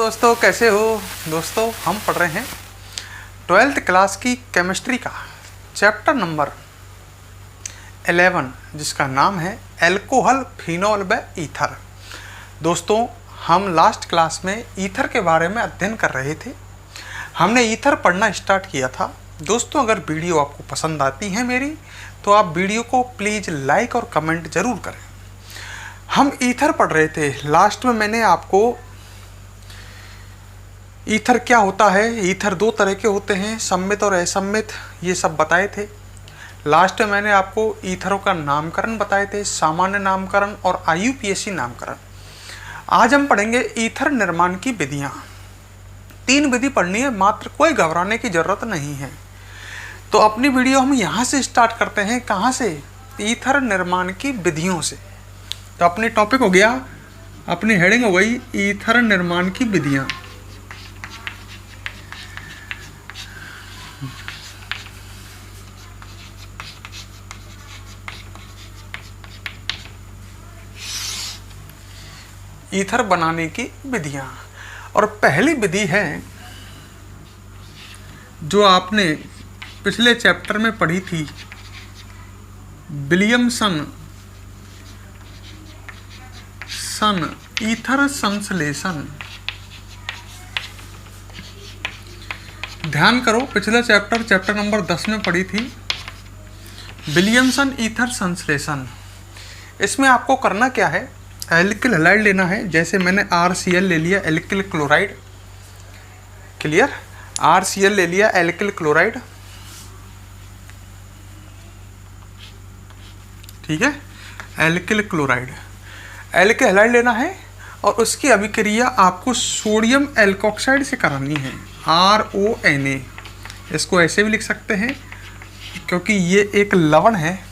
दोस्तों, कैसे हो दोस्तों। हम पढ़ रहे हैं 12th क्लास की केमिस्ट्री का चैप्टर नंबर 11 जिसका नाम है एल्कोहल, फिनॉल व ईथर। दोस्तों, हम लास्ट क्लास में ईथर के बारे में अध्ययन कर रहे थे। हमने ईथर पढ़ना स्टार्ट किया था। दोस्तों, अगर वीडियो आपको पसंद आती है मेरी, तो आप वीडियो को प्लीज़ लाइक और कमेंट ज़रूर करें। हम ईथर पढ़ रहे थे। लास्ट में मैंने आपको ईथर क्या होता है, ईथर दो तरह के होते हैं, सम्मित और असम्मित, ये सब बताए थे। लास्ट में मैंने आपको ईथरों का नामकरण बताए थे, सामान्य नामकरण और IUPAC नामकरण। आज हम पढ़ेंगे ईथर निर्माण की विधियाँ। 3 विधि पढ़नी है, मात्र कोई घबराने की ज़रूरत नहीं है। तो अपनी वीडियो हम यहाँ से स्टार्ट करते हैं। कहाँ से? ईथर निर्माण की विधियों से। तो अपनी टॉपिक हो गया, अपनी हेडिंग हो गई ईथर निर्माण की विधियाँ। ईथर बनाने की विधियां। और पहली विधि है जो आपने पिछले चैप्टर में पढ़ी थी, विलियमसन ईथर संश्लेषण। ध्यान करो, पिछला चैप्टर नंबर 10 में पढ़ी थी विलियमसन ईथर संश्लेषण। इसमें आपको करना क्या है, एल्किल हैलाइड लेना है। जैसे मैंने RCl ले लिया, एल्किल क्लोराइड। क्लियर? RCl ले लिया, एल्किल क्लोराइड। ठीक है, एल्किल क्लोराइड, एल्किल हैलाइड लेना है। और उसकी अभिक्रिया आपको सोडियम एल्कोक्साइड से करानी है, RONA। इसको ऐसे भी लिख सकते हैं क्योंकि ये एक लवण है।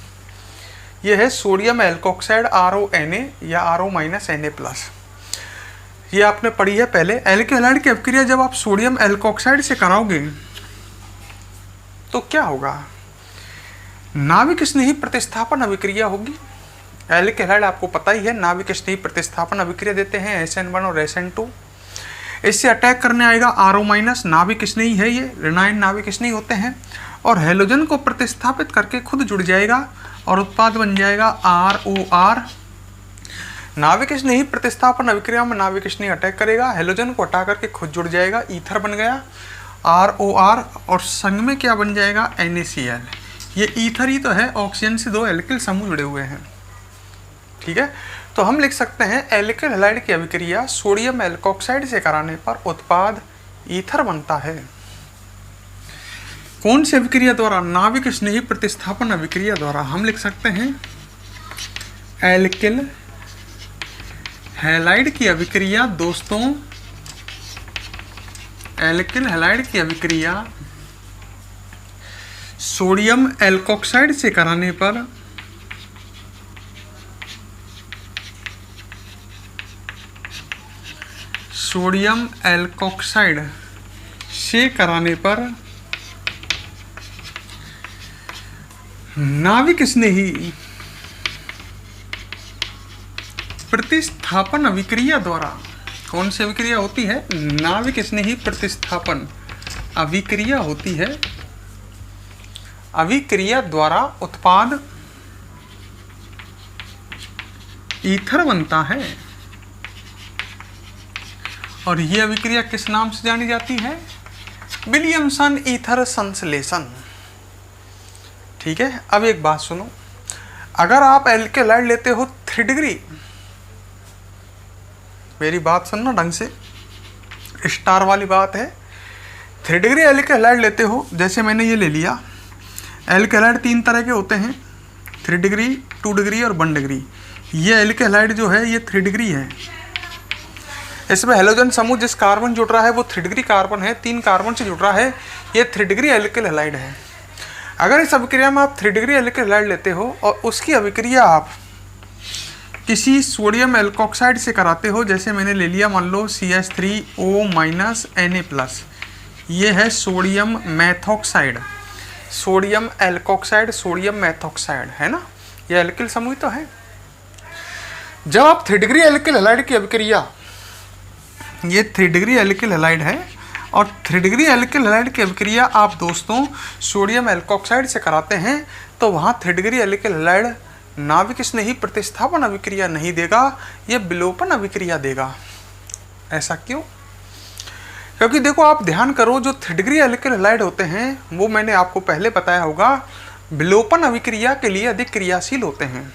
ये है सोडियम एल्कोक्साइड, RONA या RO-Na+। ये आपने पढ़ी है पहले। एल्किल हैलाइड की अभिक्रिया जब आप सोडियम एल्कोक्साइड से कराओगे तो क्या होगा? नाविक स्नेही प्रतिस्थापन अभिक्रिया होगी। एल्किल हैलाइड आपको पता ही है, नाविक स्नेही प्रतिस्थापन अभिक्रिया देते हैं, SN1 और SN2। इससे अटैक करने आएगा RO-, नाविक स्नेही है ये, ऋणायन नाविक स्नेही होते हैं। और हेलोजन को प्रतिस्थापित करके खुद जुड़ जाएगा और उत्पाद बन जाएगा ROR। नाविक स्नेही प्रतिस्थापन अभिक्रिया में नाविक स्नेही अटैक करेगा, हेलोजन को हटा करके खुद जुड़ जाएगा, ईथर बन गया ROR। और संग में क्या बन जाएगा? NaCl। ये ईथर ही तो है, ऑक्सीजन से 2 एल्किल समूह जुड़े हुए हैं। ठीक है, तो हम लिख सकते हैं एल्किल हैलाइड की अभिक्रिया सोडियम एल्कोक्साइड से कराने पर उत्पाद ईथर बनता है। कौन सी अभिक्रिया द्वारा? नाविक स्नेही प्रतिस्थापन अभिक्रिया द्वारा। हम लिख सकते हैं एल्किल हैलाइड की अभिक्रिया। दोस्तों, एल्किल हैलाइड की अभिक्रिया सोडियम एल्कोक्साइड से कराने पर सोडियम एल्कोक्साइड से कराने पर नाविक स्नेही प्रतिस्थापन अभिक्रिया द्वारा। कौन सी अभिक्रिया होती है? नाविक स्नेही प्रतिस्थापन अभिक्रिया होती है। अभिक्रिया द्वारा उत्पाद ईथर बनता है। और यह अभिक्रिया किस नाम से जानी जाती है? विलियमसन ईथर संश्लेषण। ठीक है, अब एक बात सुनो, अगर आप एल्किल हैलाइड लेते हो 3 डिग्री, मेरी बात सुनना ढंग से, स्टार वाली बात है। 3 डिग्री एल्किल हैलाइड लेते हो, जैसे मैंने ये ले लिया। एल्किल हैलाइड 3 तरह के होते हैं, 3 डिग्री, 2 डिग्री और 1 डिग्री। ये एल्किल हैलाइड जो है ये 3 डिग्री है। इसमें हेलोजन समूह जिस कार्बन जुड़ रहा है वो 3 डिग्री कार्बन है, 3 कार्बन से जुड़ रहा है, ये 3 डिग्री एल्किल हैलाइड है। अगर इस अभिक्रिया में आप 3 डिग्री एल्किल हैलाइड लेते हो और उसकी अभिक्रिया आप किसी सोडियम एल्कोक्साइड से कराते हो, जैसे मैंने ले लिया, मान लो CH3O-Na+, ये है sodium methoxide, sodium alkoxide, sodium methoxide, है ना, ये एल्किल समूह तो है। जब आप 3 डिग्री एल्किल हैलाइड की अभिक्रिया ये 3 डिग्री एल्किल हैलाइड है और 3 डिग्री एल्किल हैलाइड की अभिक्रिया आप दोस्तों सोडियम एल्कोक्साइड से कराते हैं तो वहाँ 3 डिग्री एल्किल हैलाइड नाभिक स्नेही प्रतिस्थापन अभिक्रिया नहीं देगा, ये विलोपन अभिक्रिया देगा। ऐसा क्यों? क्योंकि देखो आप ध्यान करो, जो 3 डिग्री एल्किल हैलाइड होते हैं वो मैंने आपको पहले बताया होगा विलोपन अभिक्रिया के लिए अधिक क्रियाशील होते हैं।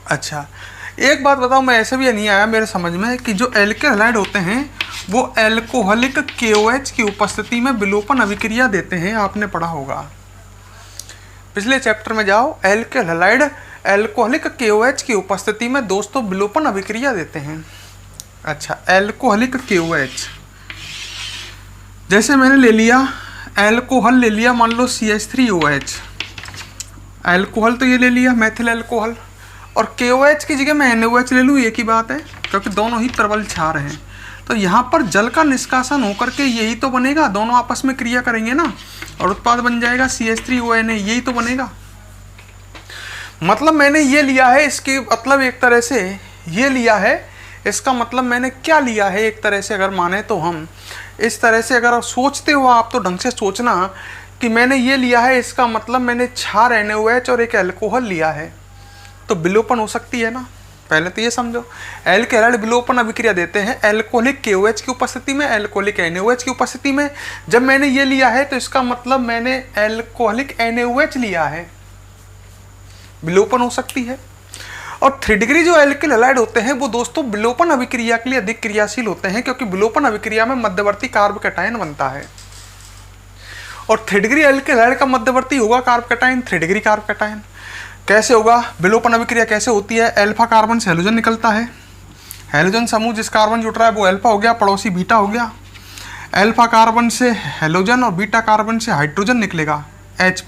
अच्छा एक बात बताओ, मैं ऐसे भी नहीं आया मेरे समझ में कि जो एल्किल हैलाइड होते हैं वो एल्कोहलिक KOH की उपस्थिति में विलोपन अभिक्रिया देते हैं, आपने पढ़ा होगा। पिछले चैप्टर में जाओ, एल्किल हैलाइड एल्कोहलिक KOH की उपस्थिति में दोस्तों विलोपन अभिक्रिया देते हैं। अच्छा एल्कोहलिक KOH, जैसे मैंने ले लिया एल्कोहल ले लिया, मान लो CH3OH, एल्कोहल तो ये ले लिया मेथिल एल्कोहल, और KOH की जगह मैं NaOH ले लूँ, एक ही बात है क्योंकि दोनों ही प्रबल क्षार हैं। तो यहाँ पर जल का निष्कासन होकर के यही तो बनेगा, दोनों आपस में क्रिया करेंगे ना और उत्पाद बन जाएगा CH3ONA, यही तो बनेगा। मतलब मैंने ये लिया है, इसके मतलब एक तरह से ये लिया है, इसका मतलब मैंने क्या लिया है एक तरह से अगर माने तो हम इस तरह से अगर सोचते हो आप तो ढंग से सोचना कि मैंने ये लिया है, इसका मतलब मैंने क्षार NaOH और एक एल्कोहल लिया है तो विलोपन हो सकती है ना। पहले तो ये समझो, एल्किल हैलाइड विलोपन अभिक्रिया देते हैं एल्कोहलिक KOH की उपस्थिति में, एल्कोहलिक NaOH की उपस्थिति में। जब मैंने ये लिया है तो इसका मतलब मैंने एल्कोहलिक NaOH लिया है, विलोपन हो सकती है। और 3 डिग्री जो एल्किल हैलाइड होते हैं वो दोस्तों विलोपन अभिक्रिया के लिए अधिक क्रियाशील होते हैं क्योंकि विलोपन अभिक्रिया में मध्यवर्ती कार्ब कैटायन बनता है और 3 डिग्री एल्किल हैलाइड का मध्यवर्ती होगा carb cation, 3 degree carb cation. कैसे होगा विलोपन अभिक्रिया, कैसे होती है? अल्फा कार्बन से हेलोजन निकलता है, हेलोजन समूह जिस कार्बन जुड़ रहा है वो अल्फा हो गया, पड़ोसी बीटा हो गया। अल्फा कार्बन से हेलोजन और बीटा कार्बन से हाइड्रोजन निकलेगा H+,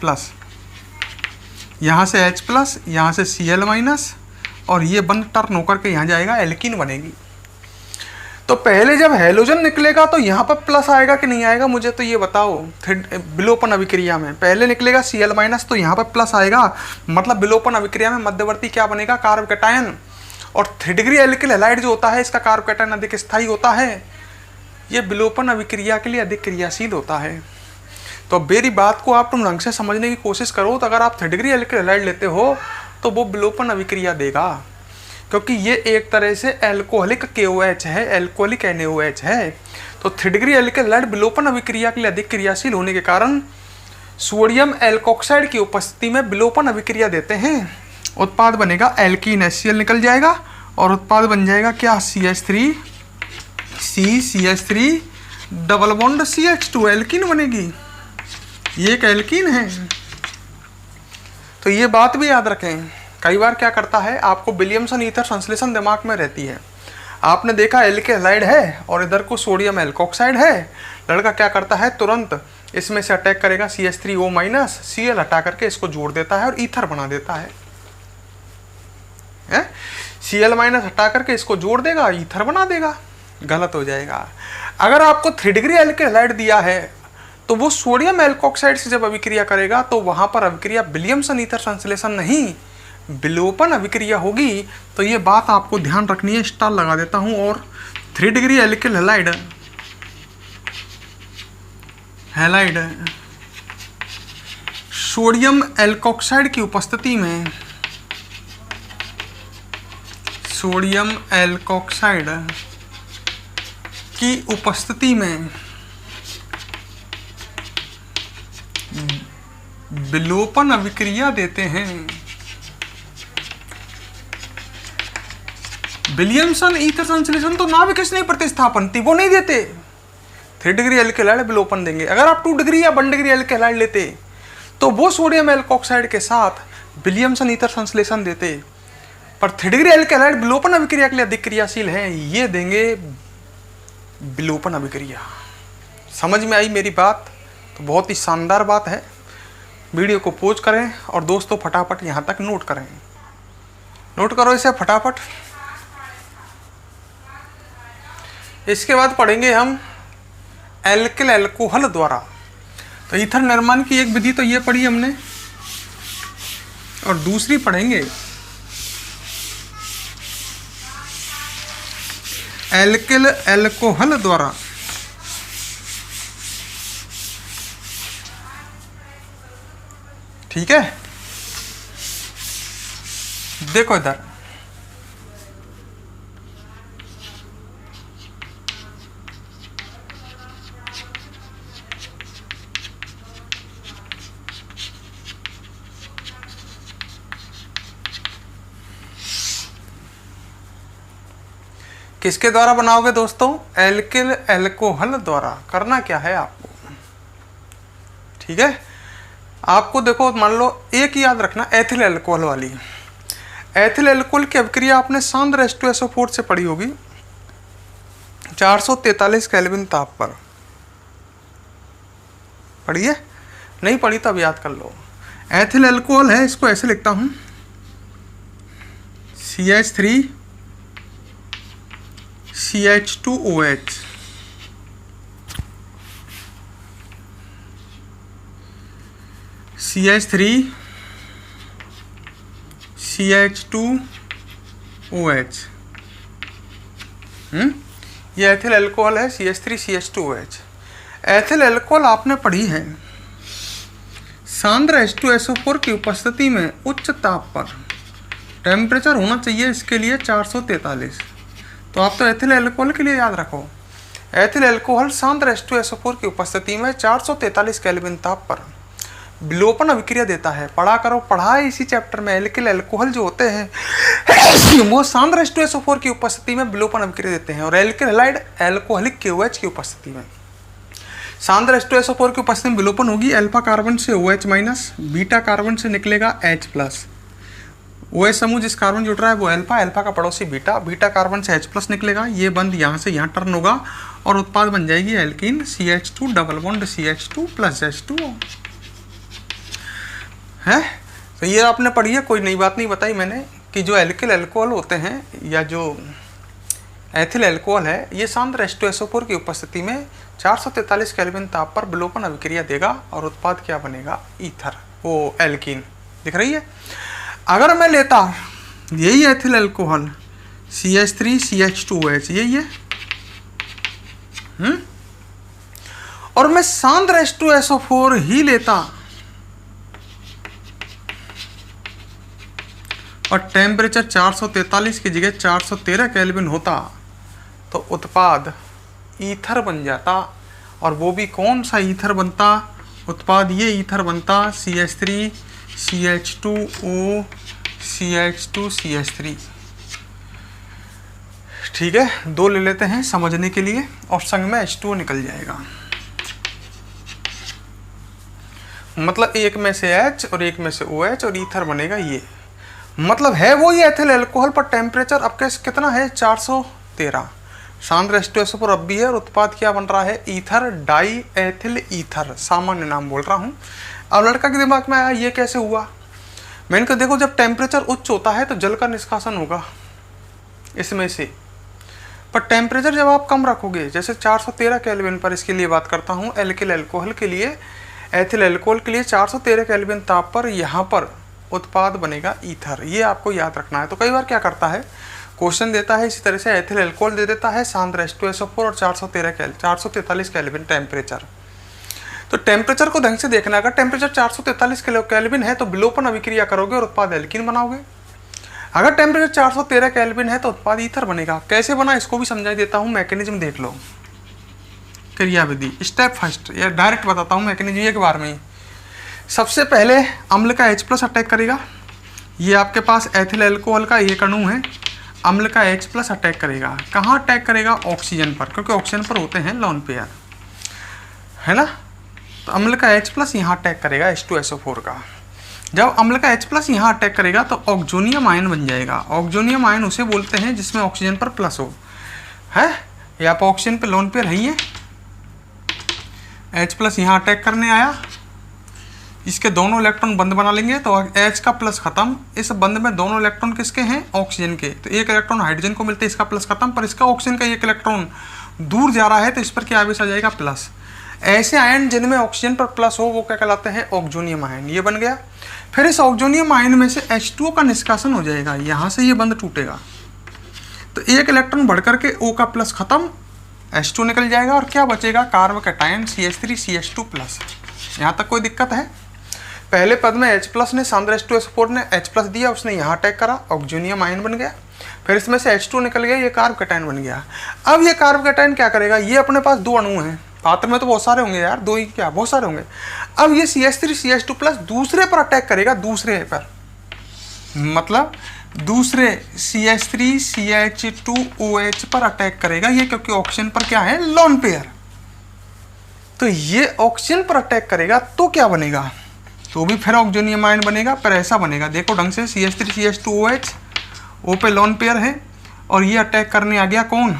यहाँ से H+, यहाँ से Cl- और ये बंद टर्न होकर के यहाँ जाएगा, एल्कीन बनेगी। तो पहले जब हेलोजन निकलेगा तो यहाँ पर प्लस आएगा कि नहीं आएगा, मुझे तो ये बताओ। विलोपन अभिक्रिया में पहले निकलेगा Cl- तो यहाँ पर प्लस आएगा, मतलब विलोपन अभिक्रिया में मध्यवर्ती क्या बनेगा? Carb cation. और 3 डिग्री एल्किल हैलाइड जो होता है इसका कार्ब कैटायन अधिक स्थायी होता है, ये विलोपन अभिक्रिया के लिए अधिक क्रियाशील होता है। तो मेरी बात को आप तुम ढंग से समझने की कोशिश करो तो अगर आप 3 डिग्री एल्किल हैलाइड लेते हो तो वो विलोपन अभिक्रिया देगा क्योंकि ये एक तरह से एल्कोहलिक KOH है, एल्कोहलिक NaOH है। तो 3 डिग्री एल्किल हैलाइड विलोपन अभिक्रिया के लिए अधिक क्रियाशील होने के कारण सोडियम एल्कोक्साइड की उपस्थिति में विलोपन अभिक्रिया देते हैं, उत्पाद बनेगा एल्कीन, HCl निकल जाएगा और उत्पाद बन जाएगा क्या? CH3 double bond CH2, alkene बनेगी, ये एक एल्कीन है। तो ये बात भी याद रखें, कई बार क्या करता है आपको विलियमसन ईथर संश्लेषण दिमाग में रहती है। आपने देखा एल्किल हैलाइड है और इधर को सोडियम एल्कोक्साइड है, लड़का क्या करता है तुरंत इसमें से अटैक करेगा CH3O-, Cl हटा करके इसको जोड़ देता है और ईथर बना देता है। Cl- हटा करके इसको जोड़ देगा, ईथर बना देगा, गलत हो जाएगा। अगर आपको 3 डिग्री एल्किल हैलाइड दिया है तो वो सोडियम एल्कोक्साइड से जब अभिक्रिया करेगा तो वहां पर अभिक्रिया विलियमसन ईथर संश्लेषण नहीं, विलोपन अभिक्रिया होगी। तो ये बात आपको ध्यान रखनी है, स्टार लगा देता हूं। और 3 degree alkyl halide sodium alkoxide की उपस्थिति में, सोडियम एल्कोक्साइड की उपस्थिति में विलोपन अभिक्रिया देते हैं। विलियमसन ईथर संश्लेषण तो नाभिक स्नेही प्रतिस्थापन थी, वो नहीं देते। 3 डिग्री एल्किल हैलाइड विलोपन देंगे। अगर आप 2 डिग्री या 1 डिग्री एल्किल हैलाइड लेते तो वो सोडियम एल्कोक्साइड के साथ विलियमसन ईथर संश्लेषण देते। पर 3 डिग्री एल्किल हैलाइड विलोपन अभिक्रिया के लिए अधिक क्रियाशील है, ये देंगे विलोपन अभिक्रिया। समझ में आई मेरी बात? तो बहुत ही शानदार बात है। वीडियो को पॉज करें और दोस्तों फटाफट यहाँ तक नोट करें, नोट करो इसे फटाफट। इसके बाद पढ़ेंगे हम एल्किल अल्कोहल द्वारा। तो ईथर निर्माण की एक विधि तो ये पढ़ी हमने, और दूसरी पढ़ेंगे एल्किल एल्कोहल द्वारा ठीक है। देखो इधर किसके द्वारा बनाओगे दोस्तों? एल्किल एल्कोहल द्वारा। करना क्या है आपको, ठीक है। आपको देखो मान लो एक याद रखना, एथिल एल्कोहल वाली। एथिल एल्कोहल की अभिक्रिया आपने सांद्र H2SO4 से पढ़ी होगी 443 केल्विन ताप पर। पढ़ी है? नहीं पढ़ी तो अब याद कर लो। एथिल एल्कोहल है, इसको ऐसे लिखता हूं CH3 CH2OH। CH3 CH2OH। ये एथिल एल्कोहल है, CH3 CH2OH। एथिल एल्कोहल आपने पढ़ी है सांद्र H2SO4 की उपस्थिति में उच्च ताप पर। टेम्परेचर होना चाहिए इसके लिए 443। तो आप तो एथिल एल्कोहल के लिए याद रखो, एथिल एल्कोहल सांद्र H2SO4 की उपस्थिति में 443 केल्विन ताप पर विलोपन अभिक्रिया देता है। पढ़ा करो, पढ़ा है इसी चैप्टर में। एल्किल एल्कोहल जो होते हैं वो सांद्र H2SO4 की उपस्थिति में विलोपन अभिक्रिया देते हैं, और एल्किल हैलाइड एल्कोहलिक KOH की उपस्थिति में सांद्र H2SO4 की उपस्थिति में विलोपन होगी। अल्फा कार्बन से OH माइनस, बीटा कार्बन से निकलेगा H प्लस। OH समूह जिस कार्बन जुड़ रहा है वो अल्फा, अल्फा का पड़ोसी बीटा, बीटा कार्बन से H प्लस निकलेगा। ये बंद यहाँ से यहाँ टर्न होगा और उत्पाद बन जाएगी alkene CH2 double bond CH2 plus H2O है। तो ये आपने पढ़ी है, कोई नई बात नहीं बताई मैंने कि जो एल्किल एल्कोहल होते हैं या जो एथिल एल्कोहल है ये सांद्र H2SO4 की उपस्थिति में 443 केल्विन ताप पर विलोपन अभिक्रिया देगा और उत्पाद क्या बनेगा? ईथर, वो एल्कीन। दिख रही है? अगर मैं लेता यही एथिल एल्कोहल CH3 CH2OH यही है और मैं सांद्र H2SO4 ही लेता और टेम्परेचर 443 की जगह 413 केल्विन होता तो उत्पाद ईथर बन जाता। और वो भी कौन सा ईथर बनता? उत्पाद ये ईथर बनता CH3 CH2O CH2 CH3। ठीक है, दो ले लेते हैं समझने के लिए और संग में H2O निकल जाएगा। मतलब एक में से H और एक में से OH और ईथर बनेगा ये। मतलब है वो ही एथिल एल्कोहल पर टेम्परेचर अब कैसे कितना है? 413। सांद्र H2SO4 अब भी है और उत्पाद क्या बन रहा है? Ether die ethyl ether. सामान्य नाम बोल रहा हूँ। अब लड़का के दिमाग में आया ये कैसे हुआ? मैंने कहा देखो जब टेम्परेचर उच्च होता है तो जल का निष्कासन होगा इसमें से, पर टेम्परेचर जब आप कम रखोगे जैसे 413 केल्विन पर, इसके लिए बात करता हूँ एल्किल एल्कोहल के लिए, एथिल एल्कोहल के लिए 413 केल्विन ताप पर यहाँ पर उत्पाद बनेगा ईथर। ये आपको याद रखना है। तो कई बार क्या करता है क्वेश्चन देता है इसी तरह से एथिल एल्कोहल दे देता है सांद्र H2SO4 और 443 केल्विन टेम्परेचर। तो टेम्परेचर को ढंग से देखना, अगर टेम्परेचर 443 केल्विन है तो विलोपन अभिक्रिया करोगे और उत्पाद एल्कीन बनाओगे। अगर टेम्परेचर 413 केल्विन है तो उत्पाद ईथर बनेगा। कैसे बना इसको भी समझा देता हूँ, मैकेनिज्म देख लो। क्रियाविधि स्टेप फर्स्ट, या डायरेक्ट बताता हूँ मैकेनिज्म एक बार में ही। सबसे पहले अम्ल का H प्लस अटैक करेगा। ये आपके पास एथिल एल्कोहल का एक अणु है, अम्ल का H प्लस अटैक करेगा। कहाँ अटैक करेगा? ऑक्सीजन पर, क्योंकि ऑक्सीजन पर होते हैं लोन पेयर, है ना। तो अम्ल का H प्लस यहाँ अटैक करेगा H2SO4 का। जब अम्ल का H प्लस यहाँ अटैक करेगा तो ऑक्सोनियम आयन बन जाएगा। ऑक्सोनियम आयन उसे बोलते हैं जिसमें ऑक्सीजन पर प्लस हो, है। यहाँ पर ऑक्सीजन पर लोन पेयर है ही है। H प्लस यहाँ अटैक करने आया, इसके दोनों इलेक्ट्रॉन बंद बना लेंगे तो H का प्लस खत्म। इस बंद में दोनों इलेक्ट्रॉन किसके हैं? ऑक्सीजन के। तो एक इलेक्ट्रॉन हाइड्रोजन को मिलते हैं, इसका प्लस खत्म, पर इसका ऑक्सीजन का एक इलेक्ट्रॉन दूर जा रहा है तो इस पर क्या आवेश आ जाएगा? प्लस। ऐसे आयन जिनमें ऑक्सीजन पर प्लस हो वो क्या कहलाते हैं? Oxonium ion. ये बन गया। फिर इस ऑक्सोनियम आयन में से H2O का निष्कासन हो जाएगा, यहाँ से ये बंद टूटेगा। तो एक इलेक्ट्रॉन बढ़ करके O का प्लस खत्म, H2 निकल जाएगा और क्या बचेगा, carbon cation CH3 CH2 plus. यहाँ तक कोई दिक्कत है? पहले पद में H प्लस ने सांद्र H2SO4 ने H प्लस दिया, उसने यहाँ अटैक करा, ऑक्सीजनियम आयन बन गया, फिर इसमें से H2 निकल गया, ये कार्ब कैटायन बन गया। अब ये कार्ब कैटायन क्या करेगा, ये अपने पास 2 अणु हैं, पात्र में तो बहुत सारे होंगे यार, 2 ही क्या बहुत सारे होंगे। अब ये CH3 CH2 प्लस दूसरे पर अटैक करेगा, दूसरे पर, मतलब दूसरे CH3 CH2OH पर अटैक करेगा ये, क्योंकि ऑक्सीजन पर क्या है, लोन पेयर। तो ये ऑक्सीजन पर अटैक करेगा तो क्या बनेगा, तो भी फिर ऑक्सीजनियम आयन बनेगा, पर ऐसा बनेगा, देखो ढंग से, CH3 CH2OH, O पे लोन पेयर है और ये अटैक करने आ गया कौन,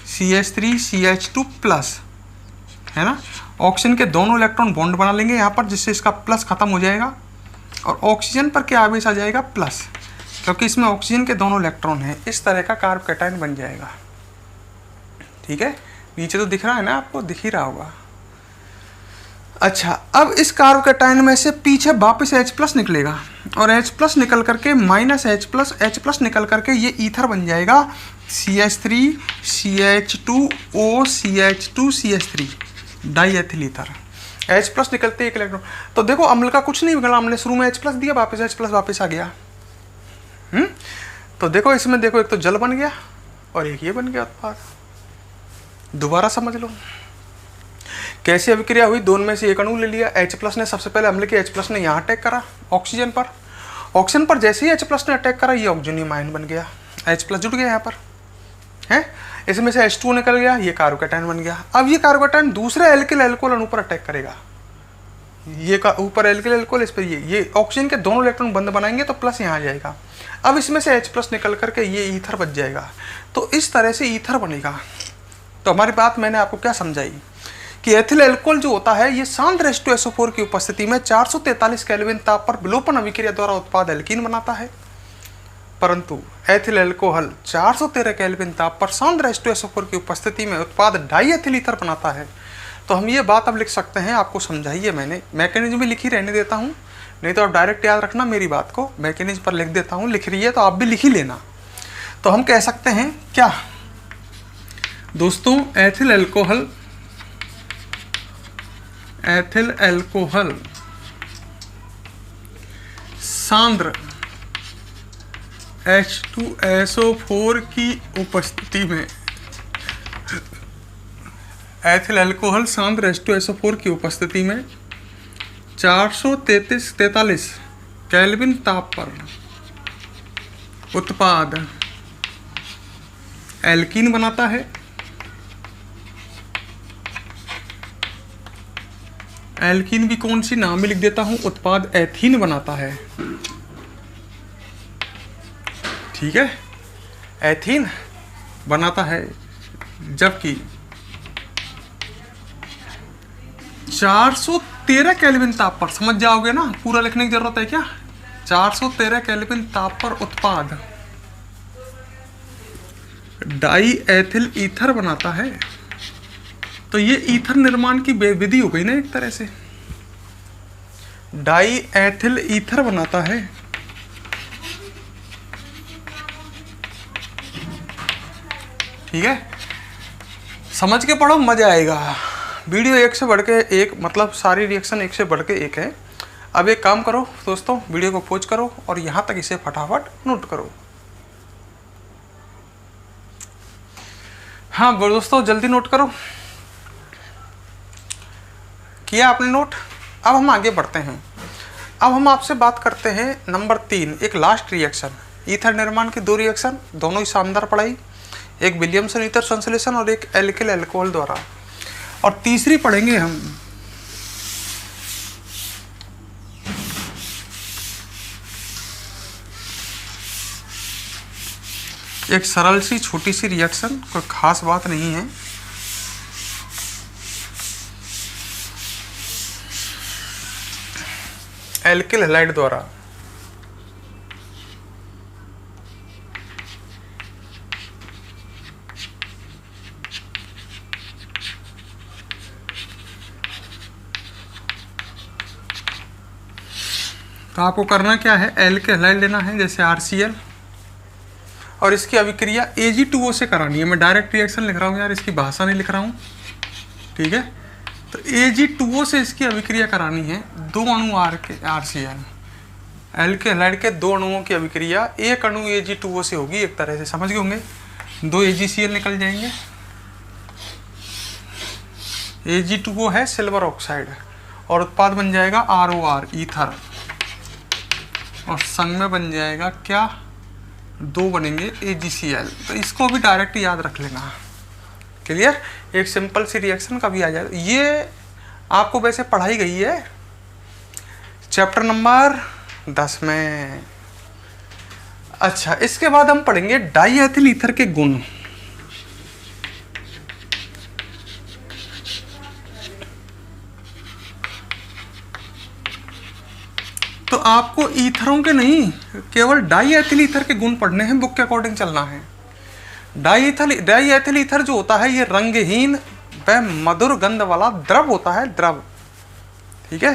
CH3 CH2 प्लस, है ना। ऑक्सीजन के दोनों इलेक्ट्रॉन बॉन्ड बना लेंगे यहाँ पर, जिससे इसका प्लस खत्म हो जाएगा और ऑक्सीजन पर क्या आवेश आ जाएगा, प्लस, क्योंकि इसमें ऑक्सीजन के दोनों इलेक्ट्रॉन हैं। इस तरह का कार्ब कैटायन बन जाएगा। ठीक है, नीचे तो दिख रहा है ना आपको, दिख ही रहा होगा। अच्छा, अब इस कार्ब कैटायन में से पीछे वापस H प्लस निकलेगा और H प्लस निकल करके माइनस H प्लस निकल करके ये ईथर बन जाएगा, CH3 CH2O CH2 CH3 die ethyl ether. H plus निकलते एक इलेक्ट्रॉन, तो देखो अम्ल का कुछ नहीं बिगड़ा, हमने शुरू में H प्लस दिया, वापस H प्लस वापस आ गया। तो देखो इसमें, देखो एक तो जल बन गया और एक ये बन गया उत्पाद। दोबारा समझ लो कैसे अभिक्रिया हुई, दोनों में से एक अणु ले लिया, H प्लस ने सबसे पहले अम्ल के H प्लस ने यहाँ अटैक करा ऑक्सीजन पर, ऑक्सीजन पर जैसे ही H प्लस ने अटैक करा ये ऑक्सीजनियम आयन बन गया, H प्लस जुड़ गया यहाँ पर, है। इसमें से H2 निकल गया, ये कार्ब कैटायन बन गया। अब ये कार्ब कैटायन दूसरे एल्किल एल्कोहल अणु पर अटैक करेगा, ये का ऊपर एल्किल एल्कोहल, इस पर ये ऑक्सीजन के दोनों इलेक्ट्रॉन बंद बनाएंगे तो प्लस यहाँ आ जाएगा। अब इसमें से H प्लस निकल करके ये ईथर बच जाएगा, तो इस तरह से ईथर बनेगा। तो हमारी बात मैंने आपको क्या समझाई कि एथिल अल्कोहल जो होता है ये सांद्र H2SO4 की उपस्थिति में 443 केल्विन ताप पर विलोपन अभिक्रिया द्वारा उत्पाद एल्कीन बनाता है, परंतु एथिल अल्कोहल 413 केल्विन ताप पर सांद्र H2SO4 की उपस्थिति में उत्पाद डाई एथिल ईथर बनाता है। तो हम ये बात अब लिख सकते हैं, आपको समझाइए, मैंने मैकेनिज्म भी लिखी रहने देता हूँ, नहीं तो आप डायरेक्ट याद रखना मेरी बात को, मैकेनिज्म पर लिख देता हूँ, लिख रही है तो आप भी लिख ही लेना। तो हम कह सकते हैं क्या दोस्तों, एथिल अल्कोहल सांद्र H2SO4 की उपस्थिति में, एथिल अल्कोहल सांद्र H2SO4 की उपस्थिति में 443 केल्विन ताप पर उत्पाद एल्कीन बनाता है। एल्कीन भी कौन सी, नाम भी लिख देता हूं, उत्पाद एथीन बनाता है। ठीक है, एथीन बनाता है, जबकि 413 केल्विन ताप पर, समझ जाओगे ना, पूरा लिखने की जरूरत है क्या, 413 केल्विन ताप पर उत्पाद डाई एथिल ईथर बनाता है। तो ये ईथर निर्माण की विधि हो गई ना एक तरह से, डाई एथिल ईथर बनाता है। ठीक है, समझ के पढ़ो, मजा आएगा। वीडियो एक से बढ़ के एक, मतलब सारी रिएक्शन एक से बढ़ के एक है। अब एक काम करो दोस्तों, वीडियो को पॉज करो और यहाँ तक इसे फटाफट नोट करो। हाँ दोस्तों, जल्दी नोट करो। किया आपने नोट? अब हम आगे बढ़ते हैं। अब हम आपसे बात करते हैं नंबर 3, एक लास्ट रिएक्शन, ईथर निर्माण की 2 रिएक्शन, दोनों ही शानदार पढ़ाई, एक विलियमसन ईथर संश्लेषण और एक एल्किल अल्कोहल द्वारा, और तीसरी पढ़ेंगे हम एक सरल सी छोटी सी रिएक्शन, कोई खास बात नहीं है। एल्किल हैलाइड द्वारा तो आपको करना क्या है, एल्किल हैलाइड लेना है, जैसे RCl, और इसकी अभिक्रिया Ag2O से करानी है। मैं डायरेक्ट रिएक्शन लिख रहा हूँ यार, इसकी भाषा नहीं लिख रहा हूँ, ठीक है। तो Ag2O से इसकी अभिक्रिया करानी है। दो अणु RCl, एल्किल हैलाइड के दो अणुओं की अभिक्रिया एक अणु Ag2O से होगी, एक तरह से समझ गए होंगे। दो AgCl निकल जाएंगे, Ag2O है सिल्वर ऑक्साइड, और उत्पाद बन जाएगा ROR ईथर, और संग में बन जाएगा क्या, दो बनेंगे AgCl। तो इसको भी डायरेक्ट याद रख लेना, क्लियर। एक सिंपल सी रिएक्शन का भी आ जाएगा। ये आपको वैसे पढ़ाई गई है चैप्टर नंबर 10 में। अच्छा, इसके बाद हम पढ़ेंगे डाई एथिल ईथर के गुण। तो आपको ईथरों के नहीं, केवल डाई एथिल ईथर के गुण पढ़ने हैं, बुक के अकॉर्डिंग चलना है। डाई एथिल ईथर जो होता है ये रंगहीन व मधुर गंध वाला द्रव होता है, द्रव, ठीक है।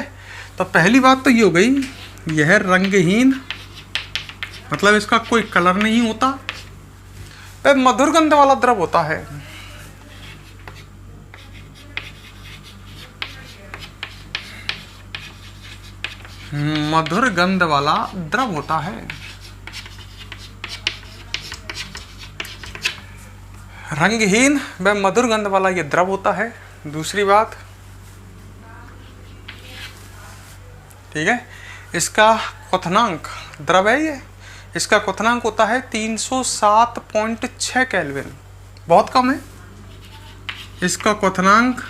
तो पहली बात तो ये हो गई, यह रंगहीन मतलब इसका कोई कलर नहीं होता, वह मधुर गंध वाला द्रव होता है। मधुर गंध वाला द्रव होता है। रंगहीन व मधुर गंध वाला ये द्रव होता है। दूसरी बात, ठीक है, इसका क्वथनांक, द्रव है ये, इसका क्वथनांक होता है 307.6 केल्विन, बहुत कम है। इसका क्वथनांक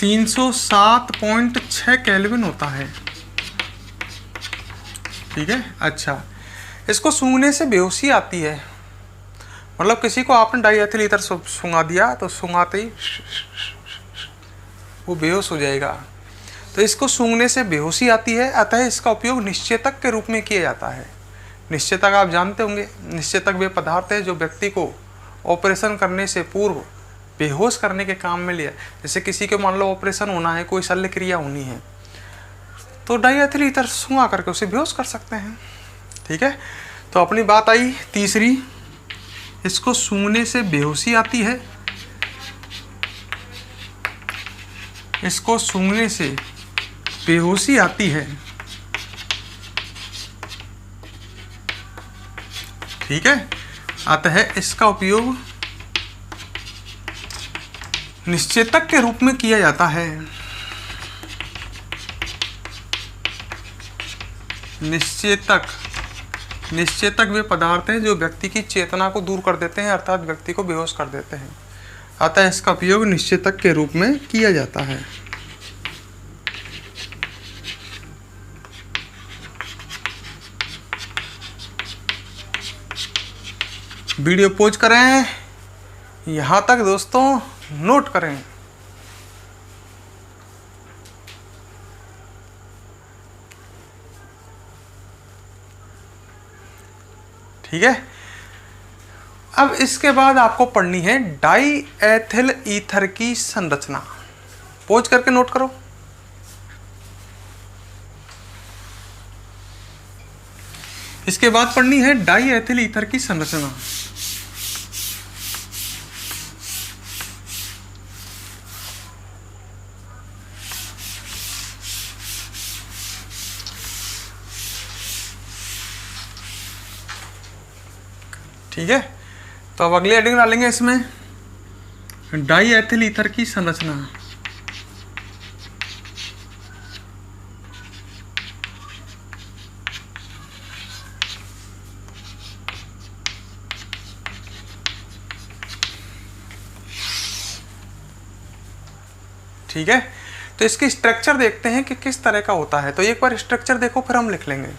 307.6 केल्विन होता है, ठीक है। अच्छा, इसको सूंघने से बेहोशी आती है, मतलब किसी को आपने डाई एथिल ईथर सूंघा दिया तो सूंघाते ही वो बेहोश हो जाएगा। तो इसको सूंघने से बेहोशी आती है, अतः इसका उपयोग निश्चेतक के रूप में किया जाता है। निश्चेतक आप जानते होंगे, निश्चेतक वे पदार्थ है जो व्यक्ति को ऑपरेशन करने से पूर्व बेहोश करने के काम में लिया। जैसे किसी के मान लो ऑपरेशन होना है, कोई शल्य क्रिया होनी है, तो डाई एथिल ईथर सूंघा करके उसे बेहोश कर सकते हैं, ठीक है। तो अपनी बात आई तीसरी, इसको सूंघने से बेहोशी आती है, इसको सूंघने से बेहोशी आती है, ठीक है। अतः इसका उपयोग निश्चेतक के रूप में किया जाता है। निश्चेतक वे पदार्थ हैं जो व्यक्ति की चेतना को दूर कर देते हैं, अर्थात व्यक्ति को बेहोश कर देते हैं। अतः इसका उपयोग निश्चेतक के रूप में किया जाता है। वीडियो पॉज करें, यहाँ तक दोस्तों नोट करें। ठीक है, अब इसके बाद आपको पढ़नी है डाई एथिल ईथर की संरचना। पॉज करके नोट करो। इसके बाद पढ़नी है डाई एथिल ईथर की संरचना। ठीक है, तो अब अगली हेडिंग डालेंगे इसमें डाई एथिल ईथर की संरचना। ठीक है, तो इसकी स्ट्रक्चर देखते हैं कि किस तरह का होता है। तो एक बार स्ट्रक्चर देखो, फिर हम लिख लेंगे।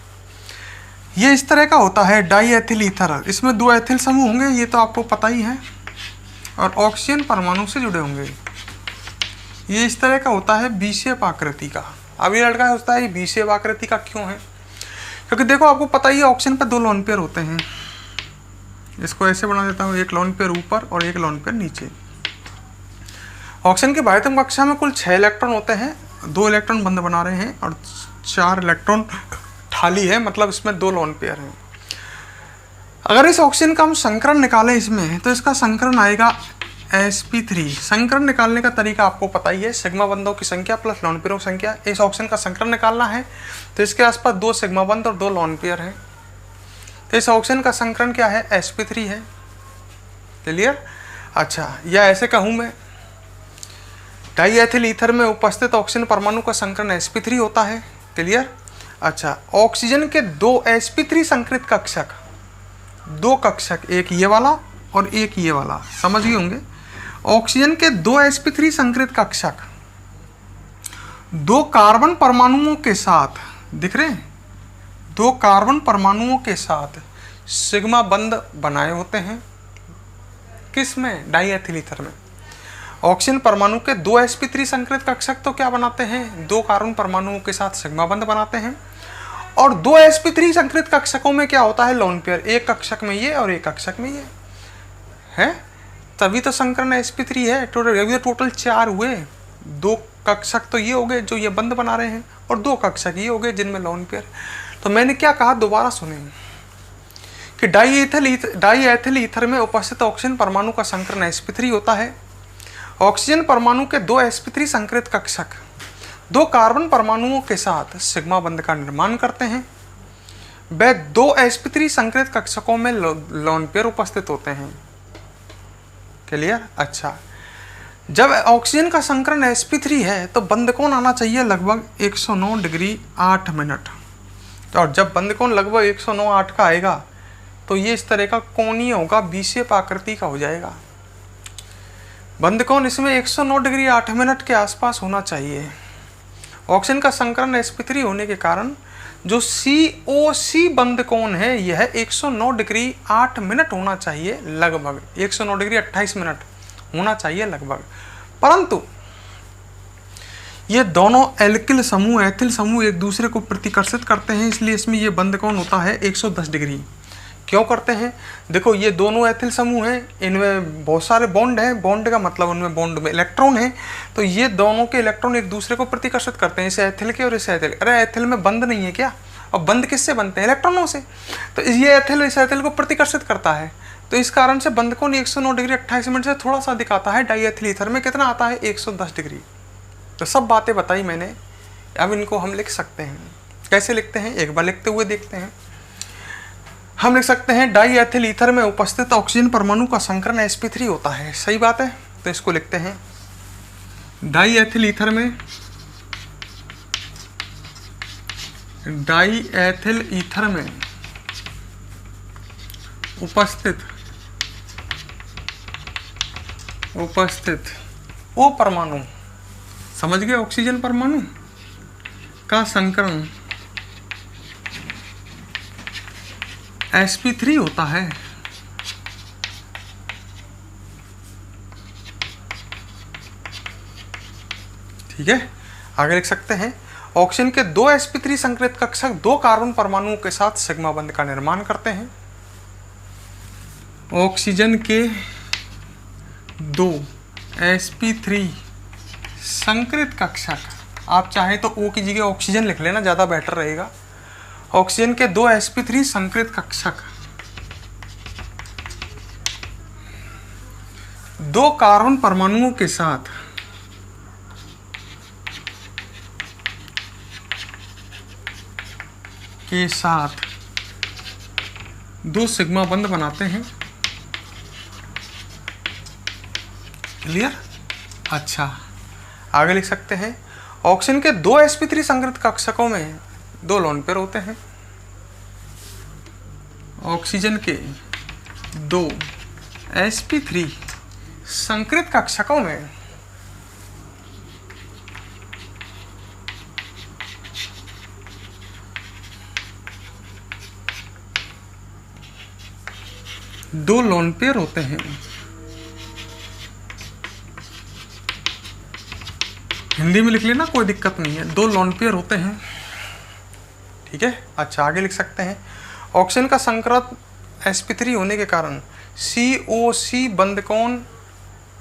ये इस तरह का होता है डाई एथिल ईथर। इसमें दो एथिल समूह होंगे, ये तो आपको पता ही है, और ऑक्सीजन परमाणु से जुड़े होंगे। ये इस तरह का होता है बी शेप आकृति का। अब ये लड़का होता है बी शेप आकृति का क्यों है? क्योंकि देखो आपको पता ही है ऑक्सीजन पर दो लोन पेयर होते हैं। इसको ऐसे बना देता हूँ, एक लोन पेयर ऊपर और एक लोन पेयर नीचे। ऑक्सीजन के बाह्यतम कक्षा में कुल 6 इलेक्ट्रॉन होते हैं, 2 इलेक्ट्रॉन बंध बना रहे हैं और 4 इलेक्ट्रॉन खाली है, मतलब इसमें 2 लोन पेयर हैं। अगर इस ऑक्सीजन का हम संकरण निकालें इसमें, तो इसका संकरण आएगा sp3। संकरण निकालने का तरीका आपको पता ही है, सिग्मा बंधों की संख्या प्लस लोन पेयरों की संख्या। इस ऑक्सीजन का संकरण निकालना है तो इसके आसपास 2 सिग्मा बंध और 2 लोन पेयर हैं। तो इस ऑक्सीजन का संकरण क्या है, sp3 है। क्लियर? अच्छा, या ऐसे कहूँ मैं, डाई एथिल ईथर में उपस्थित ऑक्सीजन परमाणु का संकरण sp3 होता है। क्लियर? अच्छा, ऑक्सीजन के 2 sp3 संकृत कक्षक, 2 कक्षक, एक ये वाला और एक ये वाला, समझ गए होंगे। ऑक्सीजन के 2 sp3 संकृत कक्षक 2 कार्बन परमाणुओं के साथ, दिख रहे हैं, 2 कार्बन परमाणुओं के साथ सिग्मा बंध बनाए होते हैं। किस में? डाई एथिल ईथर में। ऑक्सीजन परमाणु के 2 sp3 संकृत कक्षक तो क्या बनाते हैं, 2 कार्बन परमाणुओं के साथ सिग्मा बंध बनाते हैं। और 2 sp3 संकृत कक्षकों में क्या होता है, लोन पेयर, एक कक्षक में ये और एक कक्षक में ये है, तभी तो संकरण sp3 है। टोटल 4 हुए, 2 कक्षक तो ये हो गए जो ये बंध बना रहे हैं, और 2 कक्षक ये हो गए जिनमें लोन पेयर। तो मैंने क्या कहा, दोबारा सुने, कि डाई एथिल ईथर में उपस्थित ऑक्सीजन परमाणु का संकरण sp3 होता है। ऑक्सीजन परमाणु के 2 sp3 संकृत कक्षक 2 कार्बन परमाणुओं के साथ सिग्मा बंध का निर्माण करते हैं। वे 2 sp3 संकृत कक्षकों में लोन पेयर उपस्थित होते हैं। क्लियर? अच्छा, जब ऑक्सीजन का संकरण sp3 है तो बंध कोण आना चाहिए लगभग 109 डिग्री 8 मिनट। और जब बंध कोण लगभग 109.8 का आएगा तो ये इस तरह का कोणीय होगा, बीसेप आकृति का हो जाएगा। बंध कोण इसमें 109 डिग्री 8 मिनट के आसपास होना चाहिए। ऑक्सीजन का संकरण sp3 होने के कारण जो COC बंध कोण है यह 109 डिग्री 8 मिनट होना चाहिए लगभग, 109 डिग्री 28 मिनट होना चाहिए लगभग। परंतु ये दोनों एल्किल समूह, एथिल समूह एक दूसरे को प्रतिकर्षित करते हैं, इसलिए इसमें ये बंध कोण होता है 110 डिग्री। क्यों करते हैं? देखो, ये दोनों एथिल समूह हैं, इनमें बहुत सारे बॉन्ड हैं, बॉन्ड का मतलब उनमें बॉन्ड में इलेक्ट्रॉन है, तो ये दोनों के इलेक्ट्रॉन एक दूसरे को प्रतिकर्षित करते हैं, इस एथिल के और इस एथिल। अरे एथिल में बंध नहीं है क्या? और बंध किससे बनते हैं? इलेक्ट्रॉनों से। तो ये एथिल इस एथिल को प्रतिकर्षित करता है, तो इस कारण से बंध कोण 109 डिग्री 28 मिनट से थोड़ा सा दिखाता है। डाई एथिल ईथर में कितना आता है? 110 डिग्री। तो सब बातें बताई मैंने, अब इनको हम लिख सकते हैं। कैसे लिखते हैं, एक बार लिखते हुए देखते हैं। हम लिख सकते हैं डाई एथिल ईथर में उपस्थित ऑक्सीजन परमाणु का संकरण sp3 होता है। सही बात है, तो इसको लिखते हैं डाई एथिल ईथर में उपस्थित ओ परमाणु, समझ गए, ऑक्सीजन परमाणु का संकरण sp3 होता है। ठीक है, आगे लिख सकते हैं ऑक्सीजन के 2 sp3 संकृत कक्षक 2 कार्बन परमाणुओं के साथ सिग्मा बंध का निर्माण करते हैं। ऑक्सीजन के 2 sp3 संकृत कक्षक, आप चाहे तो O की जगह ऑक्सीजन लिख लेना, ज़्यादा बेटर रहेगा। ऑक्सीजन के 2 sp3 संकृत कक्षक 2 कार्बन परमाणुओं के साथ दो सिग्मा बंध बनाते हैं। क्लियर? अच्छा, आगे लिख सकते हैं ऑक्सीजन के 2 sp3 संकृत कक्षकों में 2 लोन पेयर होते हैं। ऑक्सीजन के 2 sp3 संकृत कक्षकों में दो लोन पेयर होते हैं। हिंदी में लिख लेना, कोई दिक्कत नहीं है, 2 लोन पेयर होते हैं। ठीक है, अच्छा, आगे लिख सकते हैं ऑक्सीजन का संकरण sp3 होने के कारण COC बंध कोण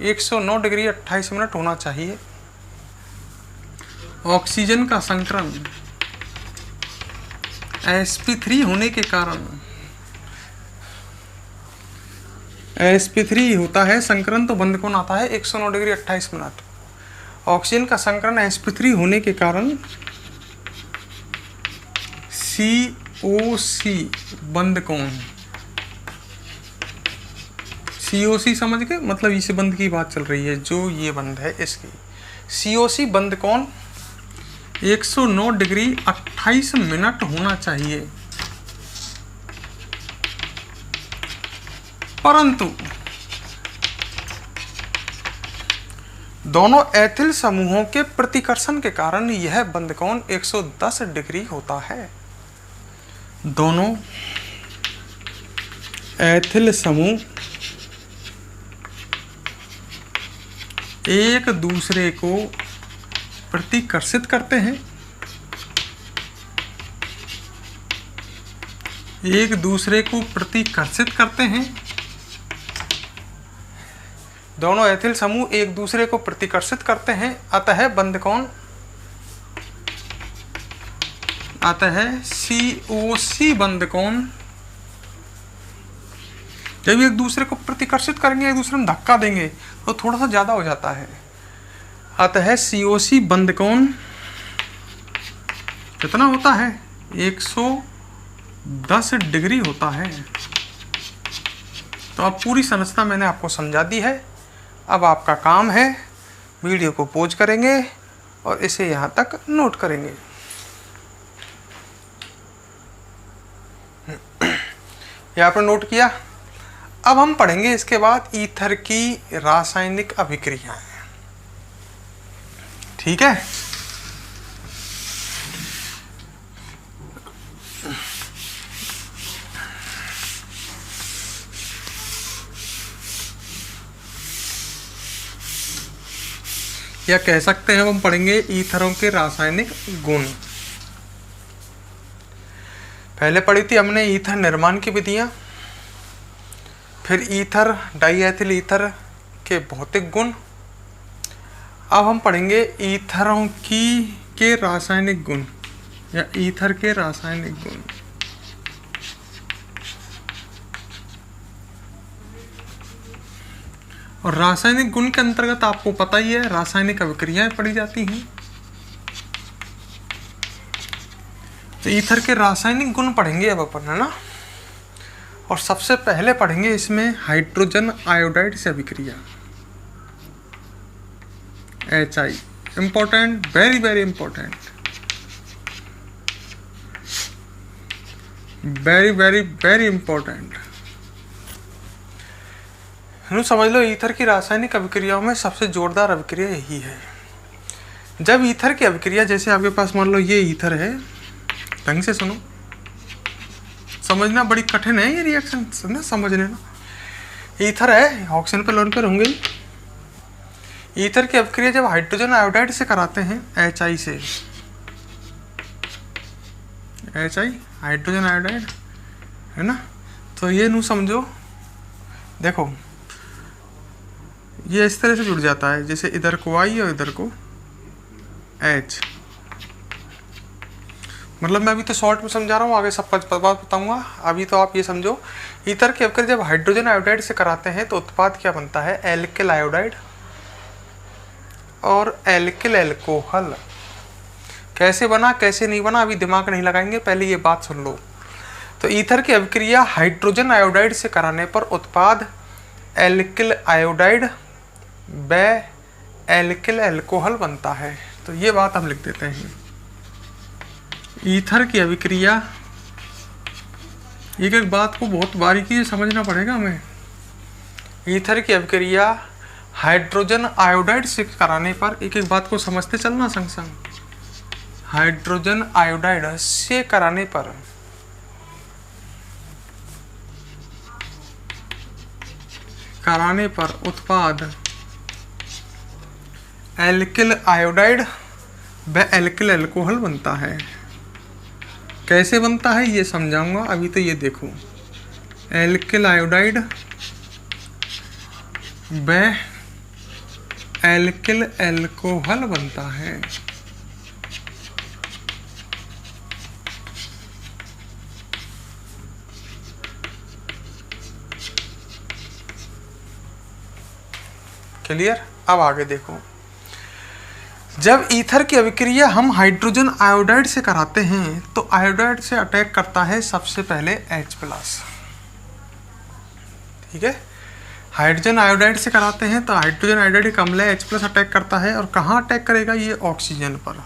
109 डिग्री 28 मिनट होना चाहिए। ऑक्सीजन का संकरण sp3 होने के कारण sp3 होता है संकरण, तो बंध कोण आता है 109 डिग्री 28 मिनट। ऑक्सीजन का संकरण sp3 होने के कारण COC बंध कोण, COC समझ गए, मतलब इस बंध की बात चल रही है, जो ये बंध है इसकी COC बंध कोण 109 डिग्री 28 मिनट होना चाहिए। परंतु दोनों एथिल समूहों के प्रतिकर्षण के कारण यह बंध कोण 110 डिग्री होता है। दोनों एथिल समूह एक दूसरे को प्रतिकर्षित करते हैं, एक दूसरे को प्रतिकर्षित करते हैं। दोनों एथिल समूह एक दूसरे को प्रतिकर्षित करते हैं, अतः बंध कोण आता है COC बंध कोण। जब एक दूसरे को प्रतिकर्षित करेंगे, एक दूसरे में धक्का देंगे तो थोड़ा सा ज़्यादा हो जाता है, अतः COC बंध कोण कितना होता है 110 डिग्री होता है। तो अब पूरी संरचना मैंने आपको समझा दी है। अब आपका काम है वीडियो को पॉज करेंगे और इसे यहाँ तक नोट करेंगे। यहाँ पर नोट किया। अब हम पढ़ेंगे इसके बाद ईथर की रासायनिक अभिक्रियाएं। ठीक है, या कह सकते हैं हम पढ़ेंगे ईथरों के रासायनिक गुण। पहले पढ़ी थी हमने ईथर निर्माण की विधियां, फिर ईथर डाईएथिल ईथर के भौतिक गुण। अब हम पढ़ेंगे ईथरों के रासायनिक गुण या ईथर के रासायनिक गुण। और रासायनिक गुण के अंतर्गत आपको पता ही है रासायनिक अभिक्रियाएं पढ़ी जाती हैं। तो ईथर के रासायनिक गुण पढ़ेंगे अब अपन, है ना। और सबसे पहले पढ़ेंगे इसमें हाइड्रोजन आयोडाइड से अभिक्रिया HI। Important, very very important, very very very important. समझ लो ईथर की रासायनिक अभिक्रियाओं में सबसे जोरदार अभिक्रिया यही है। जब ईथर की अभिक्रिया, जैसे आपके पास मान लो ये ईथर है, ढंग से सुनो, समझना बड़ी कठिन है ये रिएक्शन ना, समझने ना। ईथर है, ऑक्सीजन पे लोन पर होंगे। ईथर की अभिक्रिया जब हाइड्रोजन आयोडाइड से कराते हैं HI से, HI हाइड्रोजन आयोडाइड, है ना। तो ये नू समझो, देखो ये इस तरह से जुड़ जाता है, जैसे इधर को I और इधर को H। मतलब मैं अभी तो शॉर्ट में समझा रहा हूँ, आगे सब बात बताऊंगा। अभी तो आप ये समझो, ईथर की अभिक्रिया जब हाइड्रोजन आयोडाइड से कराते हैं तो उत्पाद क्या बनता है, एल्किल आयोडाइड और एल्किल एल्कोहल। कैसे बना कैसे नहीं बना अभी दिमाग नहीं लगाएंगे, पहले ये बात सुन लो। तो ईथर की अभिक्रिया हाइड्रोजन आयोडाइड से कराने पर उत्पाद एल्किल आयोडाइड व एल्किल एल्कोहल बनता है। तो ये बात हम लिख देते हैं। ईथर की अभिक्रिया, एक एक बात को बहुत बारीकी से समझना पड़ेगा हमें। ईथर की अभिक्रिया हाइड्रोजन आयोडाइड से कराने पर, एक एक बात को समझते चलना संग संग। हाइड्रोजन आयोडाइड से कराने पर उत्पाद एल्किल आयोडाइड व एल्किल एल्कोहल बनता है। कैसे बनता है ये समझाऊंगा, अभी तो ये देखो, एल्किल आयोडाइड व एल्किल एल्कोहल बनता है। क्लियर। अब आगे देखो, जब ईथर की अभिक्रिया हम हाइड्रोजन आयोडाइड से कराते हैं तो आयोडाइड से अटैक करता है सबसे पहले H+। ठीक है, हाइड्रोजन आयोडाइड से कराते हैं तो हाइड्रोजन आयोडाइड का अम्ल H+ अटैक करता है, और कहाँ अटैक करेगा, ये ऑक्सीजन पर।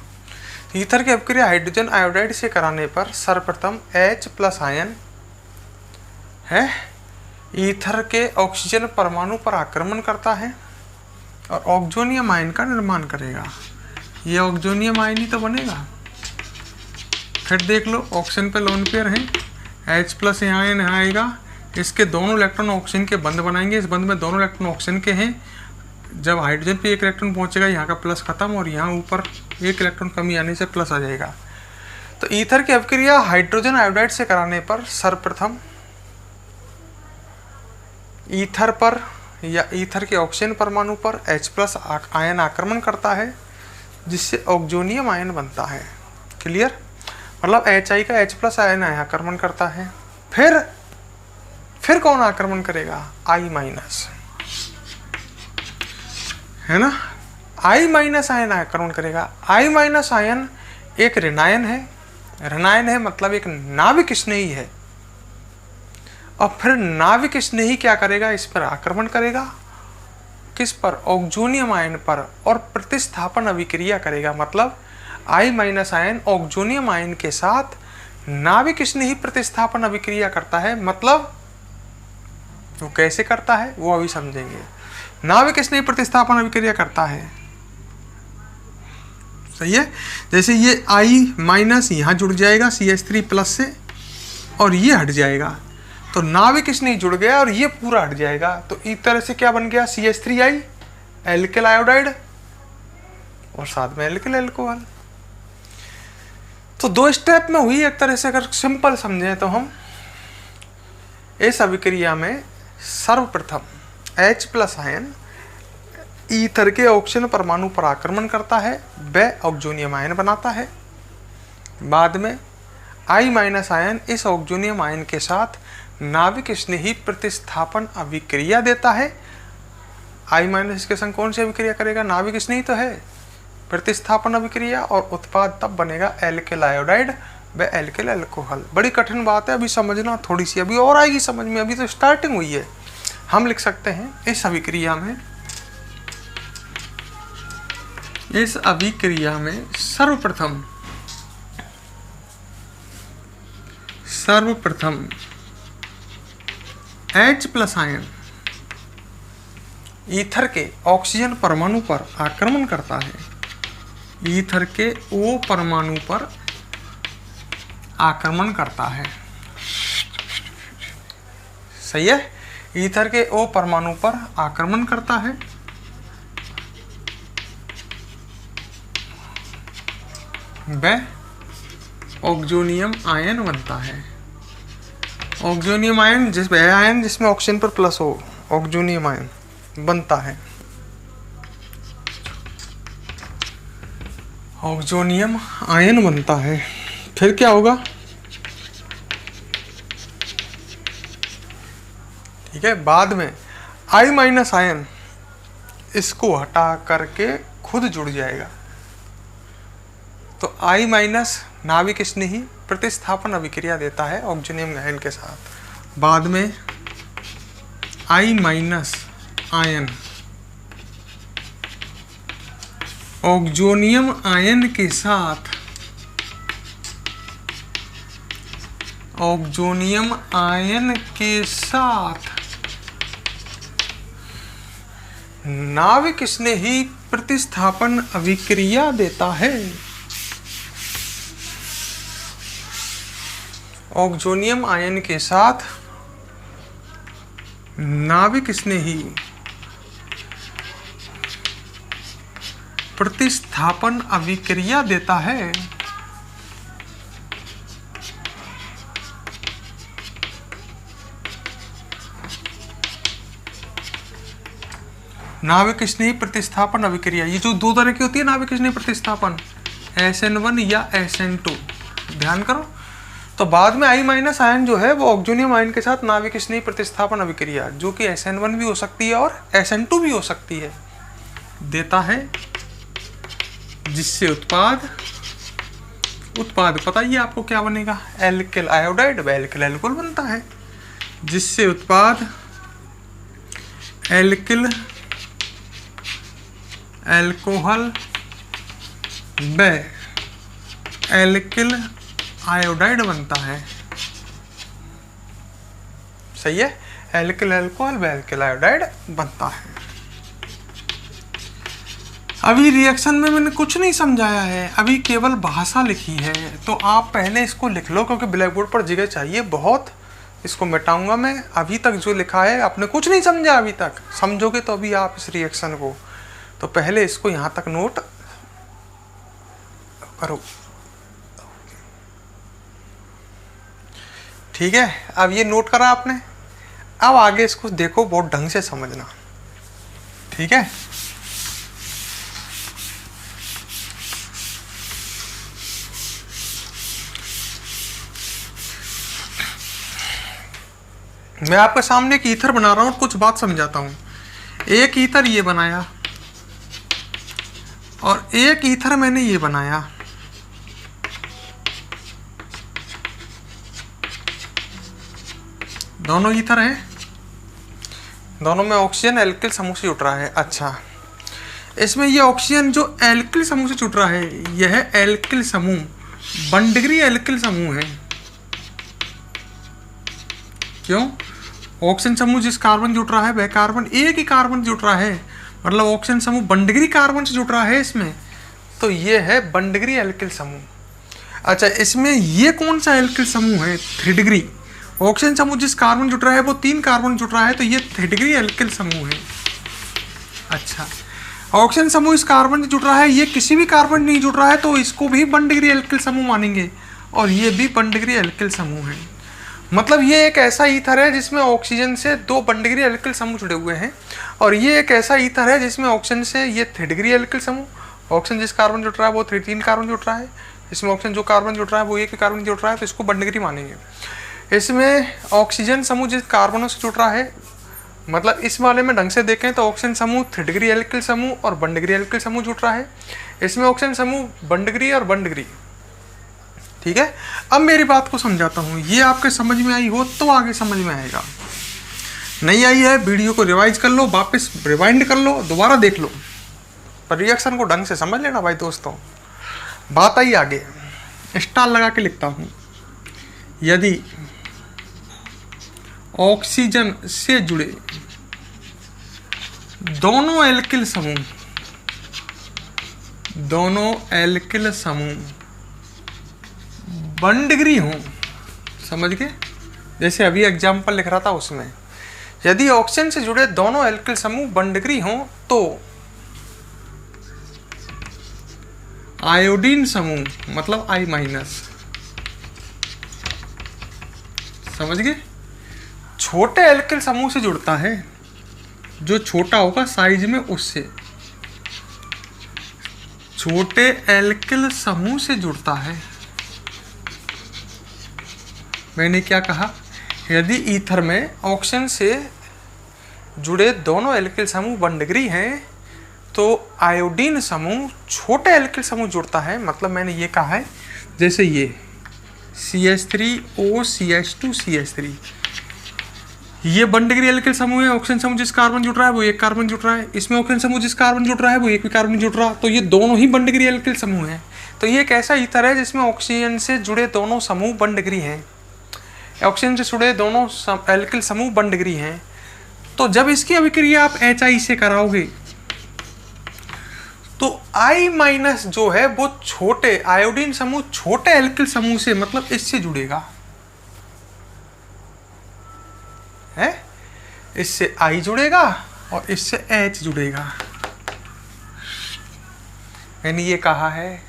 ईथर की अभिक्रिया हाइड्रोजन आयोडाइड से कराने पर सर्वप्रथम H+ आयन है ईथर के ऑक्सीजन परमाणु पर आक्रमण करता है और ऑक्सोनियम आयन का निर्माण करेगा। ये ऑक्सोनियम आयन ही तो बनेगा। फिर देख लो, ऑक्सीजन पे लोन पेयर है, H+ यहाँ आएगा, इसके दोनों इलेक्ट्रॉन ऑक्सीजन के बंध बनाएंगे, इस बंध में दोनों इलेक्ट्रॉन ऑक्सीजन के हैं। जब हाइड्रोजन पे एक इलेक्ट्रॉन पहुंचेगा, यहाँ का प्लस खत्म, और यहाँ ऊपर एक इलेक्ट्रॉन कमी आने से प्लस आ जाएगा। तो ईथर की अभिक्रिया हाइड्रोजन आयोडाइड से कराने पर सर्वप्रथम ईथर पर या ईथर के ऑक्सीजन परमाणु पर H+ आयन आक्रमण करता है, जिससे ऑक्सोनियम आयन बनता है। क्लियर, मतलब Hi का H+ आयन आक्रमण करता है। फिर कौन आक्रमण करेगा, I-, है ना, I- आयन आक्रमण करेगा। I- आयन एक ऋणायन है, मतलब एक नाविक स्नेही है, और फिर नाविक स्नेही क्या करेगा, इस पर आक्रमण करेगा, किस पर, ऑक्सोनियम आयन पर, और प्रतिस्थापन अभिक्रिया करेगा। मतलब I- आयन ऑक्सोनियम आयन के साथ नाविक स्नेही प्रतिस्थापन अभिक्रिया करता है। मतलब वो कैसे करता है वो अभी समझेंगे। नाविक स्नेही प्रतिस्थापन अभिक्रिया करता है, सही है। जैसे ये I- यहाँ जुड़ जाएगा CH3+ से, और ये हट जाएगा, तो नाविक स्नेही जुड़ गया और ये पूरा हट जाएगा। तो इस तरह से क्या बन गया, CH3I एल्किल आयोडाइड और साथ में एल्किल एल्कोहल। तो 2 स्टेप में हुई एक तरह से। अगर सिंपल समझें तो हम इस अभिक्रिया में सर्वप्रथम H+ आयन ईथर के ऑक्सीजन परमाणु पर आक्रमण करता है, वह ऑक्सोनियम आयन बनाता है। बाद में I- आयन इस ऑक्सोनियम आयन के साथ नाविक स्नेही प्रतिस्थापन अभिक्रिया देता है। I- के संग कौन सी अभिक्रिया करेगा, नाविक स्नेही तो है, प्रतिस्थापन अभिक्रिया, और उत्पाद तब बनेगा एल्किल आयोडाइड व एल्किल अल्कोहल। बड़ी कठिन बात है, अभी समझना थोड़ी सी, अभी और आएगी समझ में, अभी तो स्टार्टिंग हुई है। हम लिख सकते हैं इस अभिक्रिया में सर्वप्रथम H+ आयन ईथर के ऑक्सीजन परमाणु पर आक्रमण करता है, ईथर के O परमाणु पर आक्रमण करता है, सही है। ईथर के O परमाणु पर आक्रमण करता है, वह ऑक्सोनियम आयन बनता है। ऑक्सोनियम आयन जिसमें ऑक्सीजन पर प्लस हो, ऑक्सोनियम आयन बनता है। ऑक्सोनियम आयन बनता है। फिर क्या होगा, ठीक है। बाद में I- आयन इसको हटा करके खुद जुड़ जाएगा, तो I- नाविक स्नेही प्रतिस्थापन अभिक्रिया देता है ऑक्सोनियम आयन के साथ। बाद में I- आयन ऑक्सोनियम आयन के साथ नाविक स्नेही प्रतिस्थापन अभिक्रिया देता है। ऑक्सोनियम आयन के साथ नाविक स्नेही प्रतिस्थापन अभिक्रिया देता है। नाविक स्नेही प्रतिस्थापन अभिक्रिया, ये जो 2 तरह की होती है नाविक स्नेही प्रतिस्थापन, SN1 या SN2, ध्यान करो। तो बाद में I- आयन जो है वो ऑक्सोनियम आयन के साथ नाविक स्नेही प्रतिस्थापन अभिक्रिया, जो कि SN1 भी हो सकती है और SN2 भी हो सकती है, देता है, जिससे उत्पाद पता ही है आपको क्या बनेगा, एल्किल आयोडाइड व एल्किल एल्कोहल बनता है, जिससे उत्पाद एल्किल एल्कोहल व एल्किल आयोडाइड बनता है। सही है, एल्किल एल्कोहल व एल्किल आयोडाइड बनता है। अभी रिएक्शन में मैंने कुछ नहीं समझाया है, अभी केवल भाषा लिखी है, तो आप पहले इसको लिख लो, क्योंकि ब्लैक बोर्ड पर जगह चाहिए बहुत। इसको मिटाऊंगा मैं। अभी तक जो लिखा है आपने कुछ नहीं समझा, अभी तक समझोगे तो अभी आप इस रिएक्शन को, तो पहले इसको यहाँ तक नोट करो। ठीक है, अब ये नोट करा आपने, अब आगे इसको देखो, बहुत ढंग से समझना। ठीक है, मैं आपके सामने एक ईथर बना रहा हूँ और कुछ बात समझाता हूँ। एक ईथर ये बनाया और एक ईथर मैंने ये बनाया। दोनों ईथर हैं, दोनों में ऑक्सीजन एल्किल समूह से जुड़ रहा है। अच्छा, इसमें ये ऑक्सीजन जो एल्किल समूह से जुड़ रहा है, यह एल्किल समूह 1 डिग्री एल्किल समूह है। क्यों? ऑक्सीजन समूह जिस कार्बन जुड़ रहा है वह कार्बन एक ही कार्बन जुड़ रहा है, मतलब ऑक्सीजन समूह 1 डिग्री कार्बन से जुड़ रहा है इसमें, तो ये है 1 डिग्री एल्किल समूह। अच्छा, इसमें ये कौन सा एल्किल समूह है? 3 डिग्री। ऑक्सीजन समूह जिस कार्बन जुड़ रहा है वो 3 कार्बन जुड़ रहा है, तो ये 3 डिग्री एल्किल समूह है। अच्छा, ऑक्सीजन समूह इस कार्बन से जुड़ रहा है, ये किसी भी कार्बन नहीं जुड़ रहा है, तो इसको भी 1 डिग्री एल्किल समूह मानेंगे, और ये भी 1 डिग्री एल्किल समूह है। मतलब ये एक ऐसा ईथर है जिसमें ऑक्सीजन से 2 1 डिग्री एल्किल समूह जुड़े हुए हैं, और ये एक ऐसा ईथर है जिसमें ऑक्सीजन से ये 3 डिग्री एल्किल समूह, ऑक्सीजन जिस कार्बन जुड़ रहा है वो 3 कार्बन जुड़ रहा है, इसमें ऑक्सीजन जो कार्बन जुड़ रहा है वो एक कार्बन जुड़ रहा है, तो इसको 1 डिग्री मानेंगे। इसमें ऑक्सीजन समूह जिस कार्बनों से जुड़ रहा है, मतलब इस वाले में ढंग से देखें तो ऑक्सीजन समूह 3 डिग्री एल्किल समूह और 1 डिग्री एल्किल समूह जुड़ रहा है, इसमें ऑक्सीजन समूह 1 डिग्री और 1 डिग्री। ठीक है, अब मेरी बात को समझाता हूँ, ये आपके समझ में आई हो तो आगे समझ में आएगा, नहीं आई है वीडियो को रिवाइज कर लो, वापस रिवाइंड कर लो, दोबारा देख लो, पर रिएक्शन को ढंग से समझ लेना भाई दोस्तों। बात आई आगे, स्टार लगा के लिखता हूँ। यदि ऑक्सीजन से जुड़े दोनों एल्किल समूह 1 डिग्री हो, समझ गए? जैसे अभी एग्जाम्पल लिख रहा था उसमें, यदि ऑक्सीजन से जुड़े दोनों एल्किल समूह 1 डिग्री हो तो आयोडीन समूह, मतलब I-, समझ गए? छोटे एल्किल समूह से जुड़ता है, जो छोटा होगा साइज में उससे, छोटे एल्किल समूह से जुड़ता है। मैंने क्या कहा? यदि ईथर में ऑक्सीजन से जुड़े दोनों एल्किल समूह 1 डिग्री हैं तो आयोडीन समूह छोटे एल्किल समूह जुड़ता है, मतलब मैंने ये कहा है जैसे ये CH3OCH2CH3, ये 1 डिग्री एल्किल समूह है। ऑक्सीजन समूह जिस कार्बन जुड़ रहा है वो एक कार्बन जुड़ रहा है, इसमें ऑक्सीजन समूह जिस कार्बन जुड़ रहा है वो एक भी कार्बन जुड़ रहा, तो ये दोनों ही 1 डिग्री एल्किल समूह हैं। तो ये एक ऐसा ईथर है जिसमें ऑक्सीजन से जुड़े दोनों समूह 1 डिग्री हैं, ऑक्सीजन से जुड़े दोनों एल्किल समूह 1 डिग्री हैं। तो जब इसकी अभिक्रिया आप HI से कराओगे तो I- जो है वो छोटे आयोडीन समूह छोटे एल्किल समूह से, मतलब इससे जुड़ेगा, है? इससे I जुड़ेगा और इससे H जुड़ेगा। मैंने ये कहा है,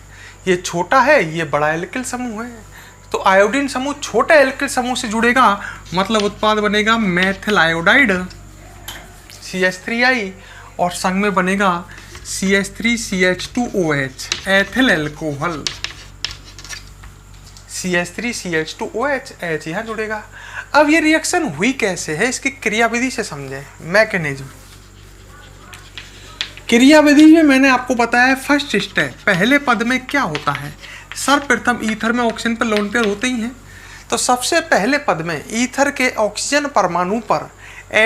ये छोटा है, ये बड़ा एल्किल समूह है, तो आयोडीन समूह छोटे एल्किल समूह से जुड़ेगा, मतलब उत्पाद बनेगा मेथिल आयोडाइड CH3I, और संग में बनेगा CH3CH2OH ethyl alcohol, CH3CH2OH, H यहाँ जुड़ेगा। अब ये रिएक्शन हुई कैसे है, इसकी क्रियाविधि से समझें, मैकेनिज्म। क्रियाविधि में मैंने आपको बताया फर्स्ट स्टेप, पहले पद में क्या होता है। सर्वप्रथम ईथर में ऑक्सीजन पर लोन पेयर होते ही हैं, तो सबसे पहले पद में ईथर के ऑक्सीजन परमाणु पर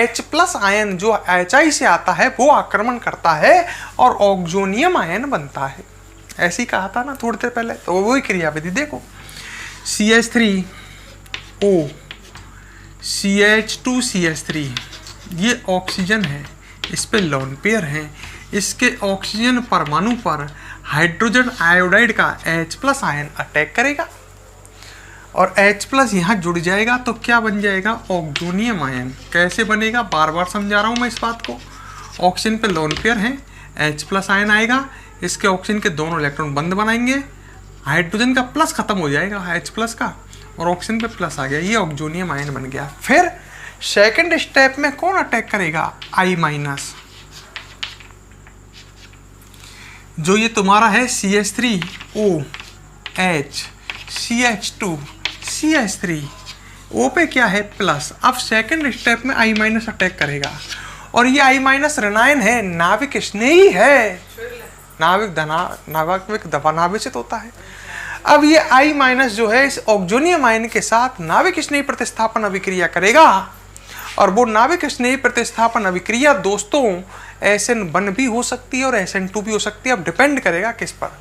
H+ आयन जो HI से आता है वो आक्रमण करता है और ऑक्सोनियम आयन बनता है। ऐसे ही कहा था ना थोड़ी देर पहले, तो वही क्रियाविधि देखो। CH3O CH2CH3 ये ऑक्सीजन है, इस पे लोन पेयर है। इसके ऑक्सीजन परमाणु पर हाइड्रोजन आयोडाइड का H+ आयन अटैक करेगा और H+ यहाँ जुड़ जाएगा तो क्या बन जाएगा, ऑक्सोनियम आयन। कैसे बनेगा, बार बार समझा रहा हूँ मैं इस बात को। ऑक्सीजन पे लोन पेयर है, H+ आयन आएगा, इसके ऑक्सीजन के दोनों इलेक्ट्रॉन बंद बनाएंगे, हाइड्रोजन का प्लस खत्म हो जाएगा H+ का और ऑक्सीजन पे प्लस आ गया, ये ऑक्सोनियम आयन बन गया। फिर सेकेंड स्टेप में कौन अटैक करेगा, I-, जो ये तुम्हारा है CH3OH CH2 CH3 O पे क्या है प्लस। अब सेकंड स्टेप में I- अटैक करेगा और ये I- ऋणायन है, नाविक स्नेही है, नाविक दफानाभिचित होता है। अब ये I- जो है इस ऑक्सोनियम आयन के साथ नाविक स्नेही प्रतिस्थापन अभिक्रिया करेगा और वो नाविक स्नेही प्रतिस्थापन अभिक्रिया दोस्तों SN1 भी हो सकती है और SN2 भी हो सकती है। अब डिपेंड करेगा किस पर।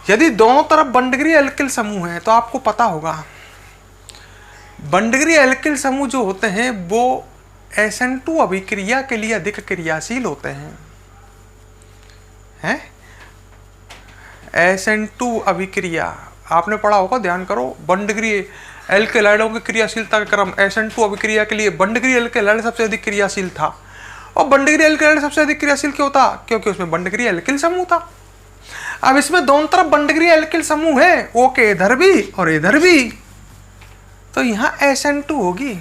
यदि दोनों तरफ बंडगिरी एल्किल समूह है तो आपको पता होगा बंडगिरी एल्किल समूह जो होते हैं वो SN2 अभिक्रिया के लिए अधिक क्रियाशील होते हैं। SN2 अभिक्रिया आपने पढ़ा होगा, ध्यान करो। बंडगिरी एल्केलाइडों की क्रियाशीलता का क्रम, SN2 अभिक्रिया के लिए बंडगिरी एल्केलाइड सबसे अधिक क्रियाशील था। और बंडगिरी एल्केलाइड सबसे अधिक क्रियाशील क्यों था, क्योंकि उसमें बंडगिरी एल्किल समूह था। अब इसमें दोनों तरफ बंडगिरी एल्किल समूह है, O के इधर भी और इधर भी, तो यहाँ SN2 होगी।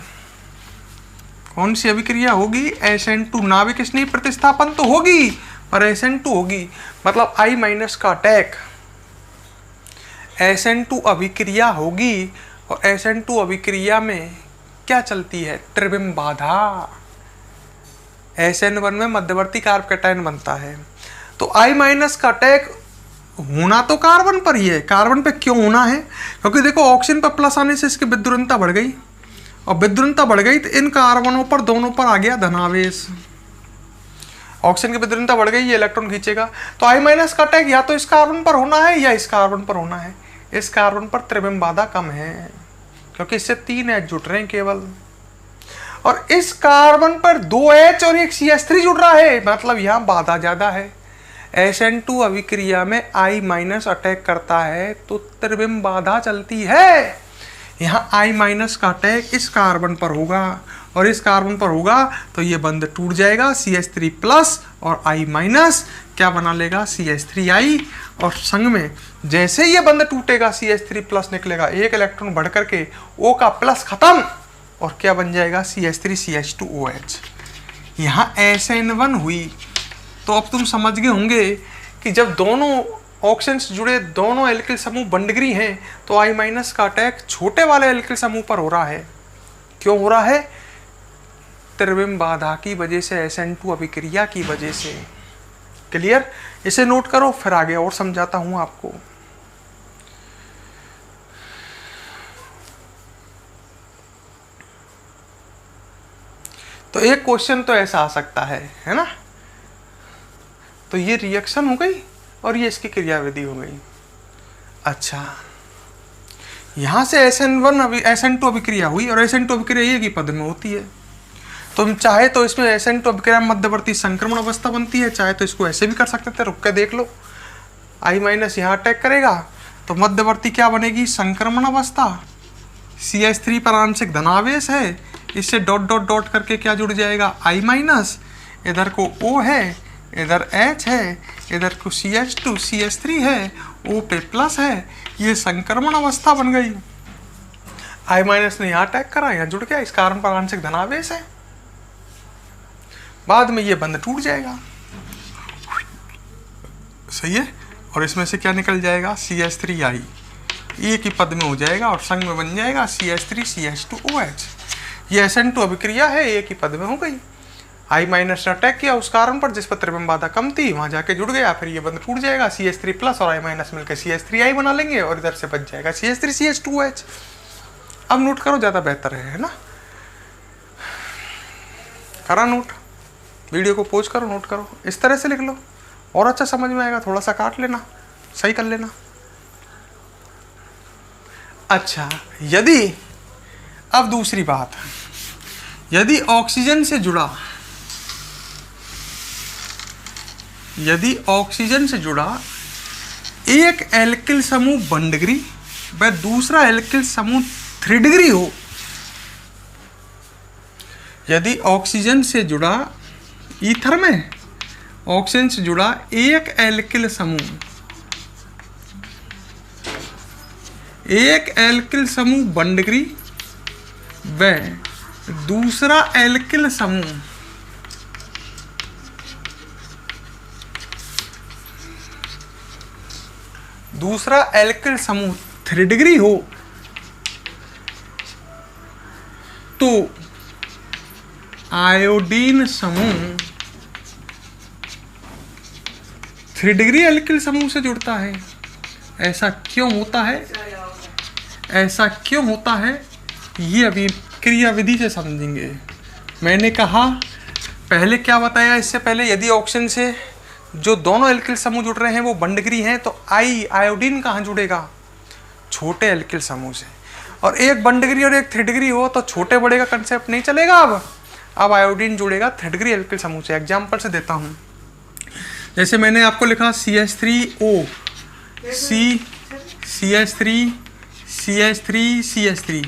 कौन सी अभिक्रिया होगी, SN2। नाविक स्नेही प्रतिस्थापन तो होगी पर SN2 होगी, मतलब I- का अटैक SN2 अभिक्रिया होगी। और SN2 अभिक्रिया में क्या चलती है, त्रिविम बाधा। SN1 में मध्यवर्ती कार्ब कैटायन बनता है, तो I- का अटैक होना तो कार्बन पर ही है। कार्बन पे क्यों होना है, क्योंकि देखो ऑक्सीजन पर प्लस आने से इसकी विद्युलता बढ़ गई और विद्युलता बढ़ गई तो इन कार्बनों पर दोनों पर आ गया धनावेश। ऑक्सीजन की विद्युलता बढ़ गई, ये इलेक्ट्रॉन खींचेगा, तो I- का अटैक या तो इस कार्बन पर होना है या इस कार्बन पर होना है। इस कार्बन पर त्रिविम बाधा कम है क्योंकि इससे 3 H जुट रहे हैं केवल, और इस कार्बन पर 2 H और एक CH3 जुड़ रहा है, मतलब यहाँ बाधा ज्यादा है। SN2 अभिक्रिया में I- अटैक करता है तो त्रिविम बाधा चलती है। यहाँ I- का अटैक इस कार्बन पर होगा और इस कार्बन पर होगा तो ये बंध टूट जाएगा, CH3+ और I- क्या बना लेगा, CH3I, और संग में जैसे ये बंध टूटेगा CH3+ निकलेगा, एक इलेक्ट्रॉन बढ़ करके O का प्लस खत्म और क्या बन जाएगा, CH3 CH2OH। यहाँ SN1 हुई। तो अब तुम समझ गए होंगे कि जब दोनों ऑक्सीजन से जुड़े दोनों एल्किल समूह बंडगिरी हैं तो I- का अटैक छोटे वाले एल्किल समूह पर हो रहा है। क्यों हो रहा है, त्रिविम बाधा की वजह से, SN2 अभिक्रिया की वजह से। क्लियर, इसे नोट करो, फिर आगे और समझाता हूं आपको। तो एक क्वेश्चन तो ऐसा आ सकता है ना। तो ये रिएक्शन हो गई और ये इसकी क्रियाविधि हो गई। अच्छा, यहां से SN2 अभिक्रिया हुई और SN2 अभिक्रिया एक ही पद में होती है। तुम चाहे तो इसमें SN2 अभिक्रिया मध्यवर्ती संक्रमण अवस्था बनती है, चाहे तो इसको ऐसे भी कर सकते थे, रुक के देख लो। I- यहाँ अटैक करेगा तो मध्यवर्ती क्या बनेगी, संक्रमण अवस्था। CH3 पर आंशिक धनावेश है, इससे डॉट डॉट डॉट करके क्या जुड़ जाएगा, I-, इधर को O है, इधर H है, इधर को CH2 CH3 है, O पे प्लस है, ये संक्रमण अवस्था बन गई। I- ने यहाँ अटैक करा, यहाँ जुड़ गया, इस कारण पर आंशिक धनावेश है, बाद में ये बंध टूट जाएगा। सही है, और इसमें से क्या निकल जाएगा, CH3I, एक ही पद में हो जाएगा और संग में बन जाएगा CH3 CH2OH। ये SN2 अभिक्रिया है, एक ही पद में हो गई। I माइनस ने अटैक किया उस कार्बन पर जिस पर त्रिबंध बाधा कम थी, वहां जाके जुड़ गया, फिर ये बंध टूट जाएगा, CH3 प्लस और I माइनस मिलकर CH3I बना लेंगे और इधर से बच जाएगा CH3CH2H। अब नोट करो, ज़्यादा बेहतर है ना। करा नोट, वीडियो को पोज करो, नोट करो, इस तरह से लिख लो और अच्छा समझ में आएगा। थोड़ा सा काट लेना, सही कर लेना। अच्छा, यदि अब दूसरी बात, यदि ऑक्सीजन से जुड़ा एक एल्किल समूह 1 डिग्री व दूसरा एल्किल समूह 3 डिग्री हो, यदि ऑक्सीजन से जुड़ा ईथर में ऑक्सीजन से जुड़ा एक एल्किल समूह 1 डिग्री व दूसरा एल्किल समूह दूसरा एल्किल समूह 3 डिग्री हो, तो आयोडीन समूह 3 डिग्री एल्किल समूह से जुड़ता है। ऐसा क्यों होता है? ऐसा क्यों होता है ये अभी क्रियाविधि से समझेंगे। मैंने कहा पहले क्या बताया इससे पहले, यदि ऑक्सीजन से जो दोनों एल्किल समूह जुड़ रहे हैं वो 1 डिग्री हैं, तो आयोडीन कहाँ जुड़ेगा? छोटे एल्किल समूह से। और एक 1 डिग्री और एक 3 डिग्री हो तो छोटे बड़े का कंसेप्ट नहीं चलेगा। अब आयोडीन जुड़ेगा 3 डिग्री एल्किल समूह से। एग्जाम्पल से देता हूँ, जैसे मैंने आपको लिखा CH3O, CH3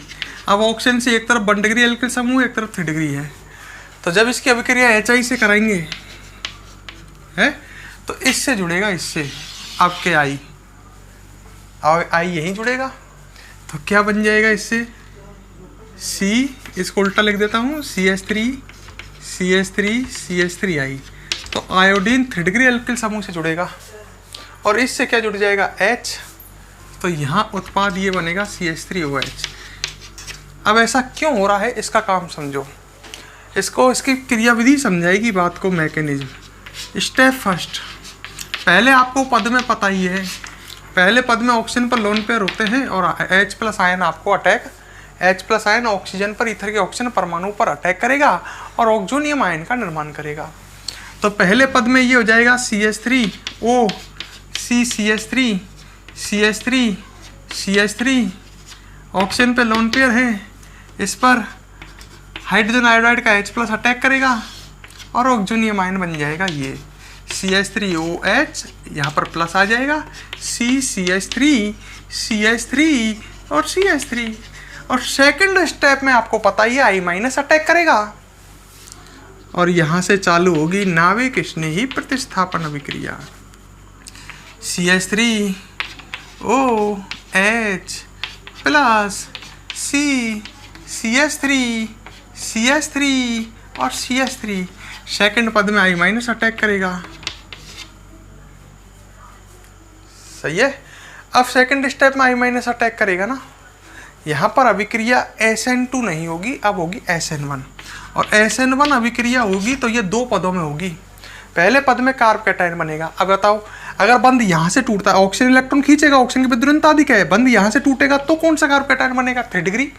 अब ऑक्सीजन से एक तरफ 1 डिग्री एल्किल समूह, एक तरफ 3 डिग्री है, तो जब इसकी अभिक्रिया HI से कराएंगे है तो इससे जुड़ेगा इससे, आपके आई यहीं जुड़ेगा, तो क्या बन जाएगा इससे C, इसको उल्टा लिख देता हूँ, CH3I, तो आयोडीन 3 डिग्री एल्किल समूह से जुड़ेगा और इससे क्या जुड़ जाएगा H, तो यहाँ उत्पाद ये बनेगा CH3OH। अब ऐसा क्यों हो रहा है इसका काम समझो, इसकी क्रियाविधि समझाएगी बात को, मैकेनिज्म। स्टेप फर्स्ट, पहले आपको पद में पता ही है, पहले पद में ऑक्सीजन पर लोन पेयर होते हैं और H+ आयन आपको अटैक, H+ आयन ऑक्सीजन पर ईथर के ऑक्सीजन परमाणु पर अटैक करेगा और ऑक्सोनियम आयन का निर्माण करेगा। तो पहले पद में ये हो जाएगा CH3O, CH3 ऑक्सीजन पे लोन पेयर है, इस पर हाइड्रोजन आयोडाइड का H+ अटैक करेगा और ऑक्सोनियम आयन बन जाएगा ये CH3OH, यहाँ पर प्लस आ जाएगा CH3 और CH3। और सेकंड स्टेप में आपको पता ही है I- अटैक करेगा और यहाँ से चालू होगी नाभिक स्नेही प्रतिस्थापन अभिक्रिया। CH3OH प्लस CH3 और CH3, सेकंड पद में I- अटैक करेगा। सही है। अब सेकंड स्टेप में I- अटैक करेगा ना, यहाँ पर अभिक्रिया SN2 नहीं होगी, अब होगी SN1, और SN1 अभिक्रिया होगी तो ये 2 पदों में होगी। पहले पद में कार्ब कैटायन बनेगा। अब बताओ, अगर बंध यहाँ से टूटता है, ऑक्सीजन इलेक्ट्रॉन खींचेगा, ऑक्सीजन की विद्युत अधिक है, बंध यहाँ से टूटेगा तो कौन सा कार्ब कैटायन बनेगा? 3 डिग्री।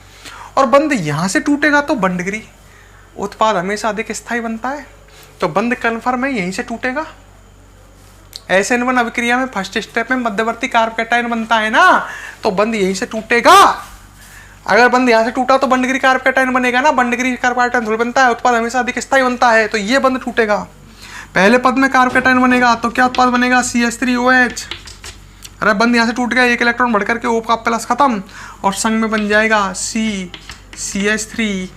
और बंध यहाँ से टूटेगा तो 1 डिग्री। उत्पाद हमेशा अधिक स्थायी बनता है, तो बंध कन्फर्म है यहीं से टूटेगा। SN1 अभिक्रिया में फर्स्ट स्टेप में मध्यवर्ती कार्ब कैटायन बनता है ना, तो बंध यहीं से टूटेगा। अगर बंध यहाँ से टूटा तो 1 डिग्री कार्ब कैटायन बनेगा ना, 1 डिग्री कार्ब कैटायन थोड़ी बनता है, उत्पाद हमेशा अधिक स्थायी बनता है, तो ये बंध टूटेगा। पहले पद में कार्ब कैटायन बनेगा तो क्या उत्पाद बनेगा? CH3OH। अरे बंध यहाँ से टूट गया, एक इलेक्ट्रॉन बढ़ करके O का प्लस खत्म और संग में बन जाएगा CH3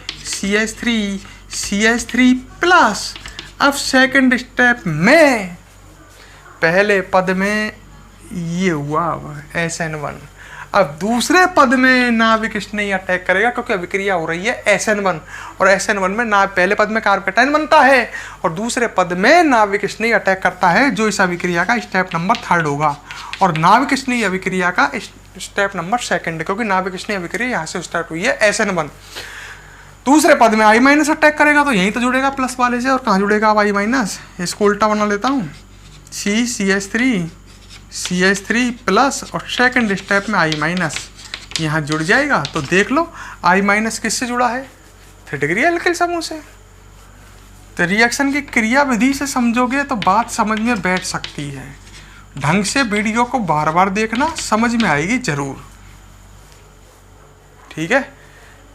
प्लस। अब सेकंड स्टेप में पहले पद में ये हुआ SN1, अब दूसरे पद में नाभिक स्नेही अटैक करेगा क्योंकि अभिक्रिया हो रही है SN1, और SN1 में पहले पद में कार्ब कैटायन बनता है और दूसरे पद में नाभिक स्नेही अटैक करता है, जो इस अभिक्रिया का स्टेप नंबर 3 होगा, और नाभिक स्नेही अभिक्रिया का स्टेप नंबर 2, क्योंकि नाभिक स्नेही अभिक्रिया यहाँ से स्टार्ट हुई है SN1। दूसरे पद में आई माइनस अटैक करेगा तो यहीं तो जुड़ेगा प्लस वाले से, और कहाँ जुड़ेगा अब आई माइनस, इसको उल्टा बना लेता हूँ, CH3 प्लस और सेकंड स्टेप में आई माइनस यहाँ जुड़ जाएगा। तो देख लो आई माइनस किससे जुड़ा है, थर्ड डिग्री एल्किल समूह से। तो रिएक्शन की क्रिया विधि से समझोगे तो बात समझ में बैठ सकती है। ढंग से वीडियो को बार बार देखना, समझ में आएगी जरूर। ठीक है,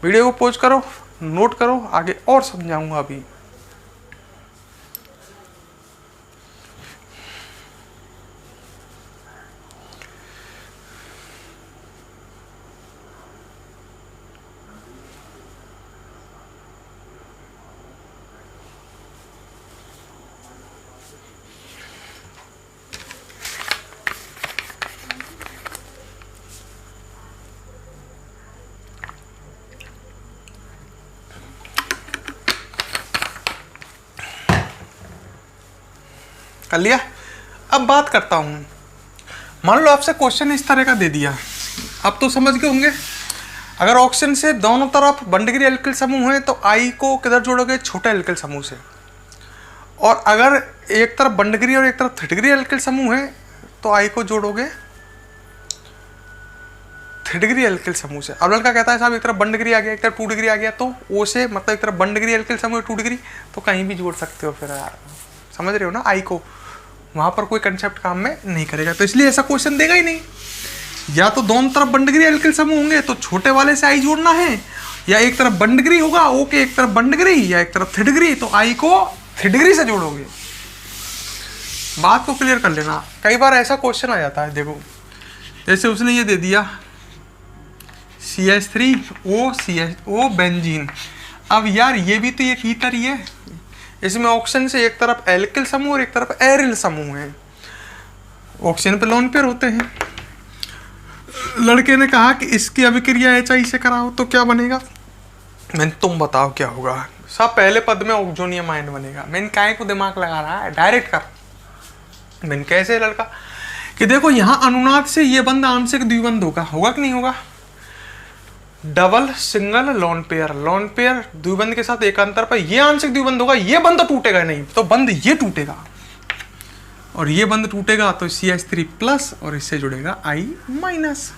वीडियो को पॉज करो, नोट करो, आगे और समझाऊंगा अभी। कर लिया। अब बात करता हूँ, मान लो आपसे क्वेश्चन इस तरह का दे दिया, अब तो समझ गए होंगे। अगर ऑक्सीजन से दोनों तरफ 1 डिग्री एल्किल समूह है तो आई को किधर जोड़ोगे, छोटे एल्किल समूह से। और अगर एक तरफ 1 डिग्री और एक तरफ 3 डिग्री एल्किल समूह है तो आई को जोड़ोगे 3 डिग्री एल्किल समूह से। अब लड़का कहता है साहब एक तरफ 1 डिग्री आ गया, एक तरफ 2 डिग्री आ गया, तो ओ से मतलब एक तरफ 1 डिग्री एल्किल समूह 2 डिग्री, तो कहीं भी जोड़ सकते हो फिर यार, समझ रहे हो ना। आई को वहाँ पर कोई कंसेप्ट काम में नहीं करेगा, तो इसलिए ऐसा क्वेश्चन देगा ही नहीं। या तो दोनों तरफ 1 डिग्री एल्किल समूह होंगे तो छोटे वाले से आई जोड़ना है, या एक तरफ 1 डिग्री होगा ओ के एक तरफ 1 डिग्री, या एक तरफ 3 डिग्री, तो आई को 3 डिग्री से जोड़ोगे। बात को क्लियर कर लेना। कई बार ऐसा क्वेश्चन आ जाता है, देखो जैसे उसने ये दे दिया CH3O बेंजीन। अब यार ये भी तो एक ईथर ही है, इसमें ऑक्सीजन से एक तरफ एल्किल समूह और एक तरफ एरिल समूह है। ऑक्सीजन पे लोन पेयर होते हैं। लड़के ने कहा कि इसकी अभिक्रिया HI से कराओ तो क्या बनेगा। मैंने तुम बताओ क्या होगा। सब पहले पद में ऑक्सोनियम आयन बनेगा। मैंने काहे को दिमाग लगा रहा है, डायरेक्ट कर। मैंने कैसे लड़का कि देखो यहाँ अनुनाद से ये बंद आंशिक द्विबंध होगा कि नहीं होगा। डबल सिंगल लोन पेयर द्विबंध के साथ एक अंतर पर ये आंशिक द्विबंध होगा, ये बंद तो टूटेगा नहीं, तो बंद ये टूटेगा और ये बंद टूटेगा तो CH3 प्लस और इससे जुड़ेगा I माइनस।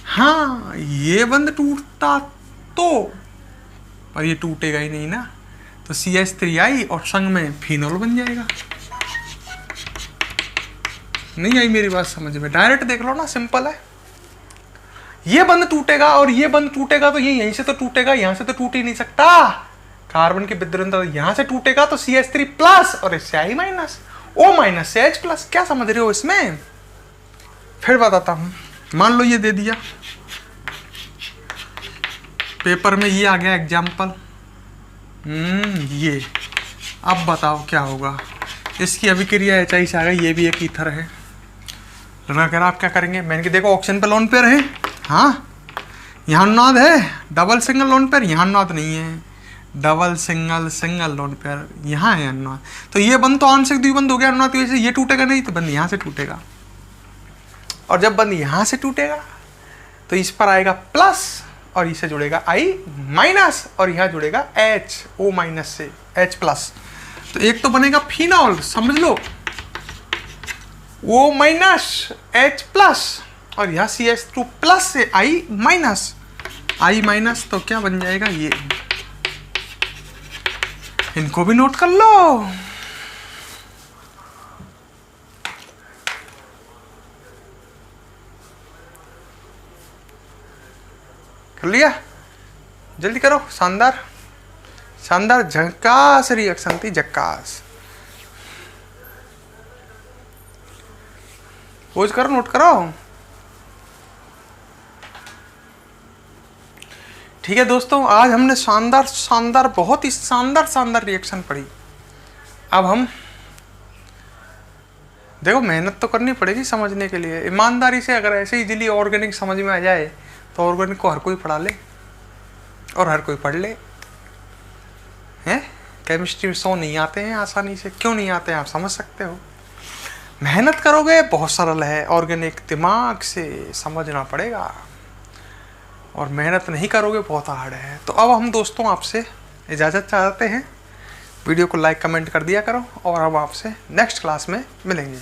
हाँ ये बंद टूटता तो, पर ये टूटेगा ही नहीं ना, तो CH3I और संग में फिनोल बन जाएगा। नहीं आई मेरी बात समझ में, डायरेक्ट देख लो ना, सिंपल है। ये बंद टूटेगा और ये बंद टूटेगा तो ये यहीं से तो टूटेगा, यहां से तो टूट ही नहीं सकता। कार्बन की विद्युत यहां से टूटेगा तो CH3 प्लस और इससे I माइनस, O माइनस से H प्लस। क्या समझ रहे हो इसमें, फिर बताता हूं। मान लो ये दे दिया पेपर में, ये आ गया एग्जाम्पल। ये अब बताओ क्या होगा। इसकी अभिक्रिया HI से आ गई, ये भी एक ईथर है। लड़का कह रहा आप क्या करेंगे। मैंने कि देखो ऑक्सीजन पे लोन पेयर है, हाँ यहाँ अनुनाद है, डबल सिंगल लोन पेयर, यहाँ अनुनाद नहीं है। डबल सिंगल लोन पेयर यहाँ है अनुनाद, तो ये बंद तो आंशिक द्विबंध हो गया अनुनाद की वजह से, ये टूटेगा नहीं तो बंद यहाँ से टूटेगा। और जब बंद यहाँ से टूटेगा तो इस पर आएगा प्लस और इससे जुड़ेगा I माइनस और यहाँ जुड़ेगा H, O माइनस से H प्लस। तो एक तो बनेगा फिनॉल, समझ लो, O माइनस H प्लस और यहाँ CH2 प्लस से I माइनस, तो क्या बन जाएगा ये। इनको भी नोट कर लो। कर लिया, जल्दी करो। शानदार झकास रिएक्शन थी, झकास। पोज करो, नोट करो। ठीक है दोस्तों, आज हमने शानदार बहुत ही शानदार रिएक्शन पढ़ी। अब हम देखो मेहनत तो करनी पड़ेगी समझने के लिए। ईमानदारी से अगर ऐसे इजीली ऑर्गेनिक समझ में आ जाए तो ऑर्गेनिक को हर कोई पढ़ा ले और हर कोई पढ़ ले। हैं केमिस्ट्री में 100 नहीं आते हैं आसानी से, क्यों नहीं आते हैं आप समझ सकते हो। मेहनत करोगे बहुत सरल है, ऑर्गेनिक दिमाग से समझना पड़ेगा। और मेहनत नहीं करोगे बहुत हार्ड है। तो अब हम दोस्तों आपसे इजाज़त चाहते हैं। वीडियो को लाइक कमेंट कर दिया करो और अब आपसे नेक्स्ट क्लास में मिलेंगे।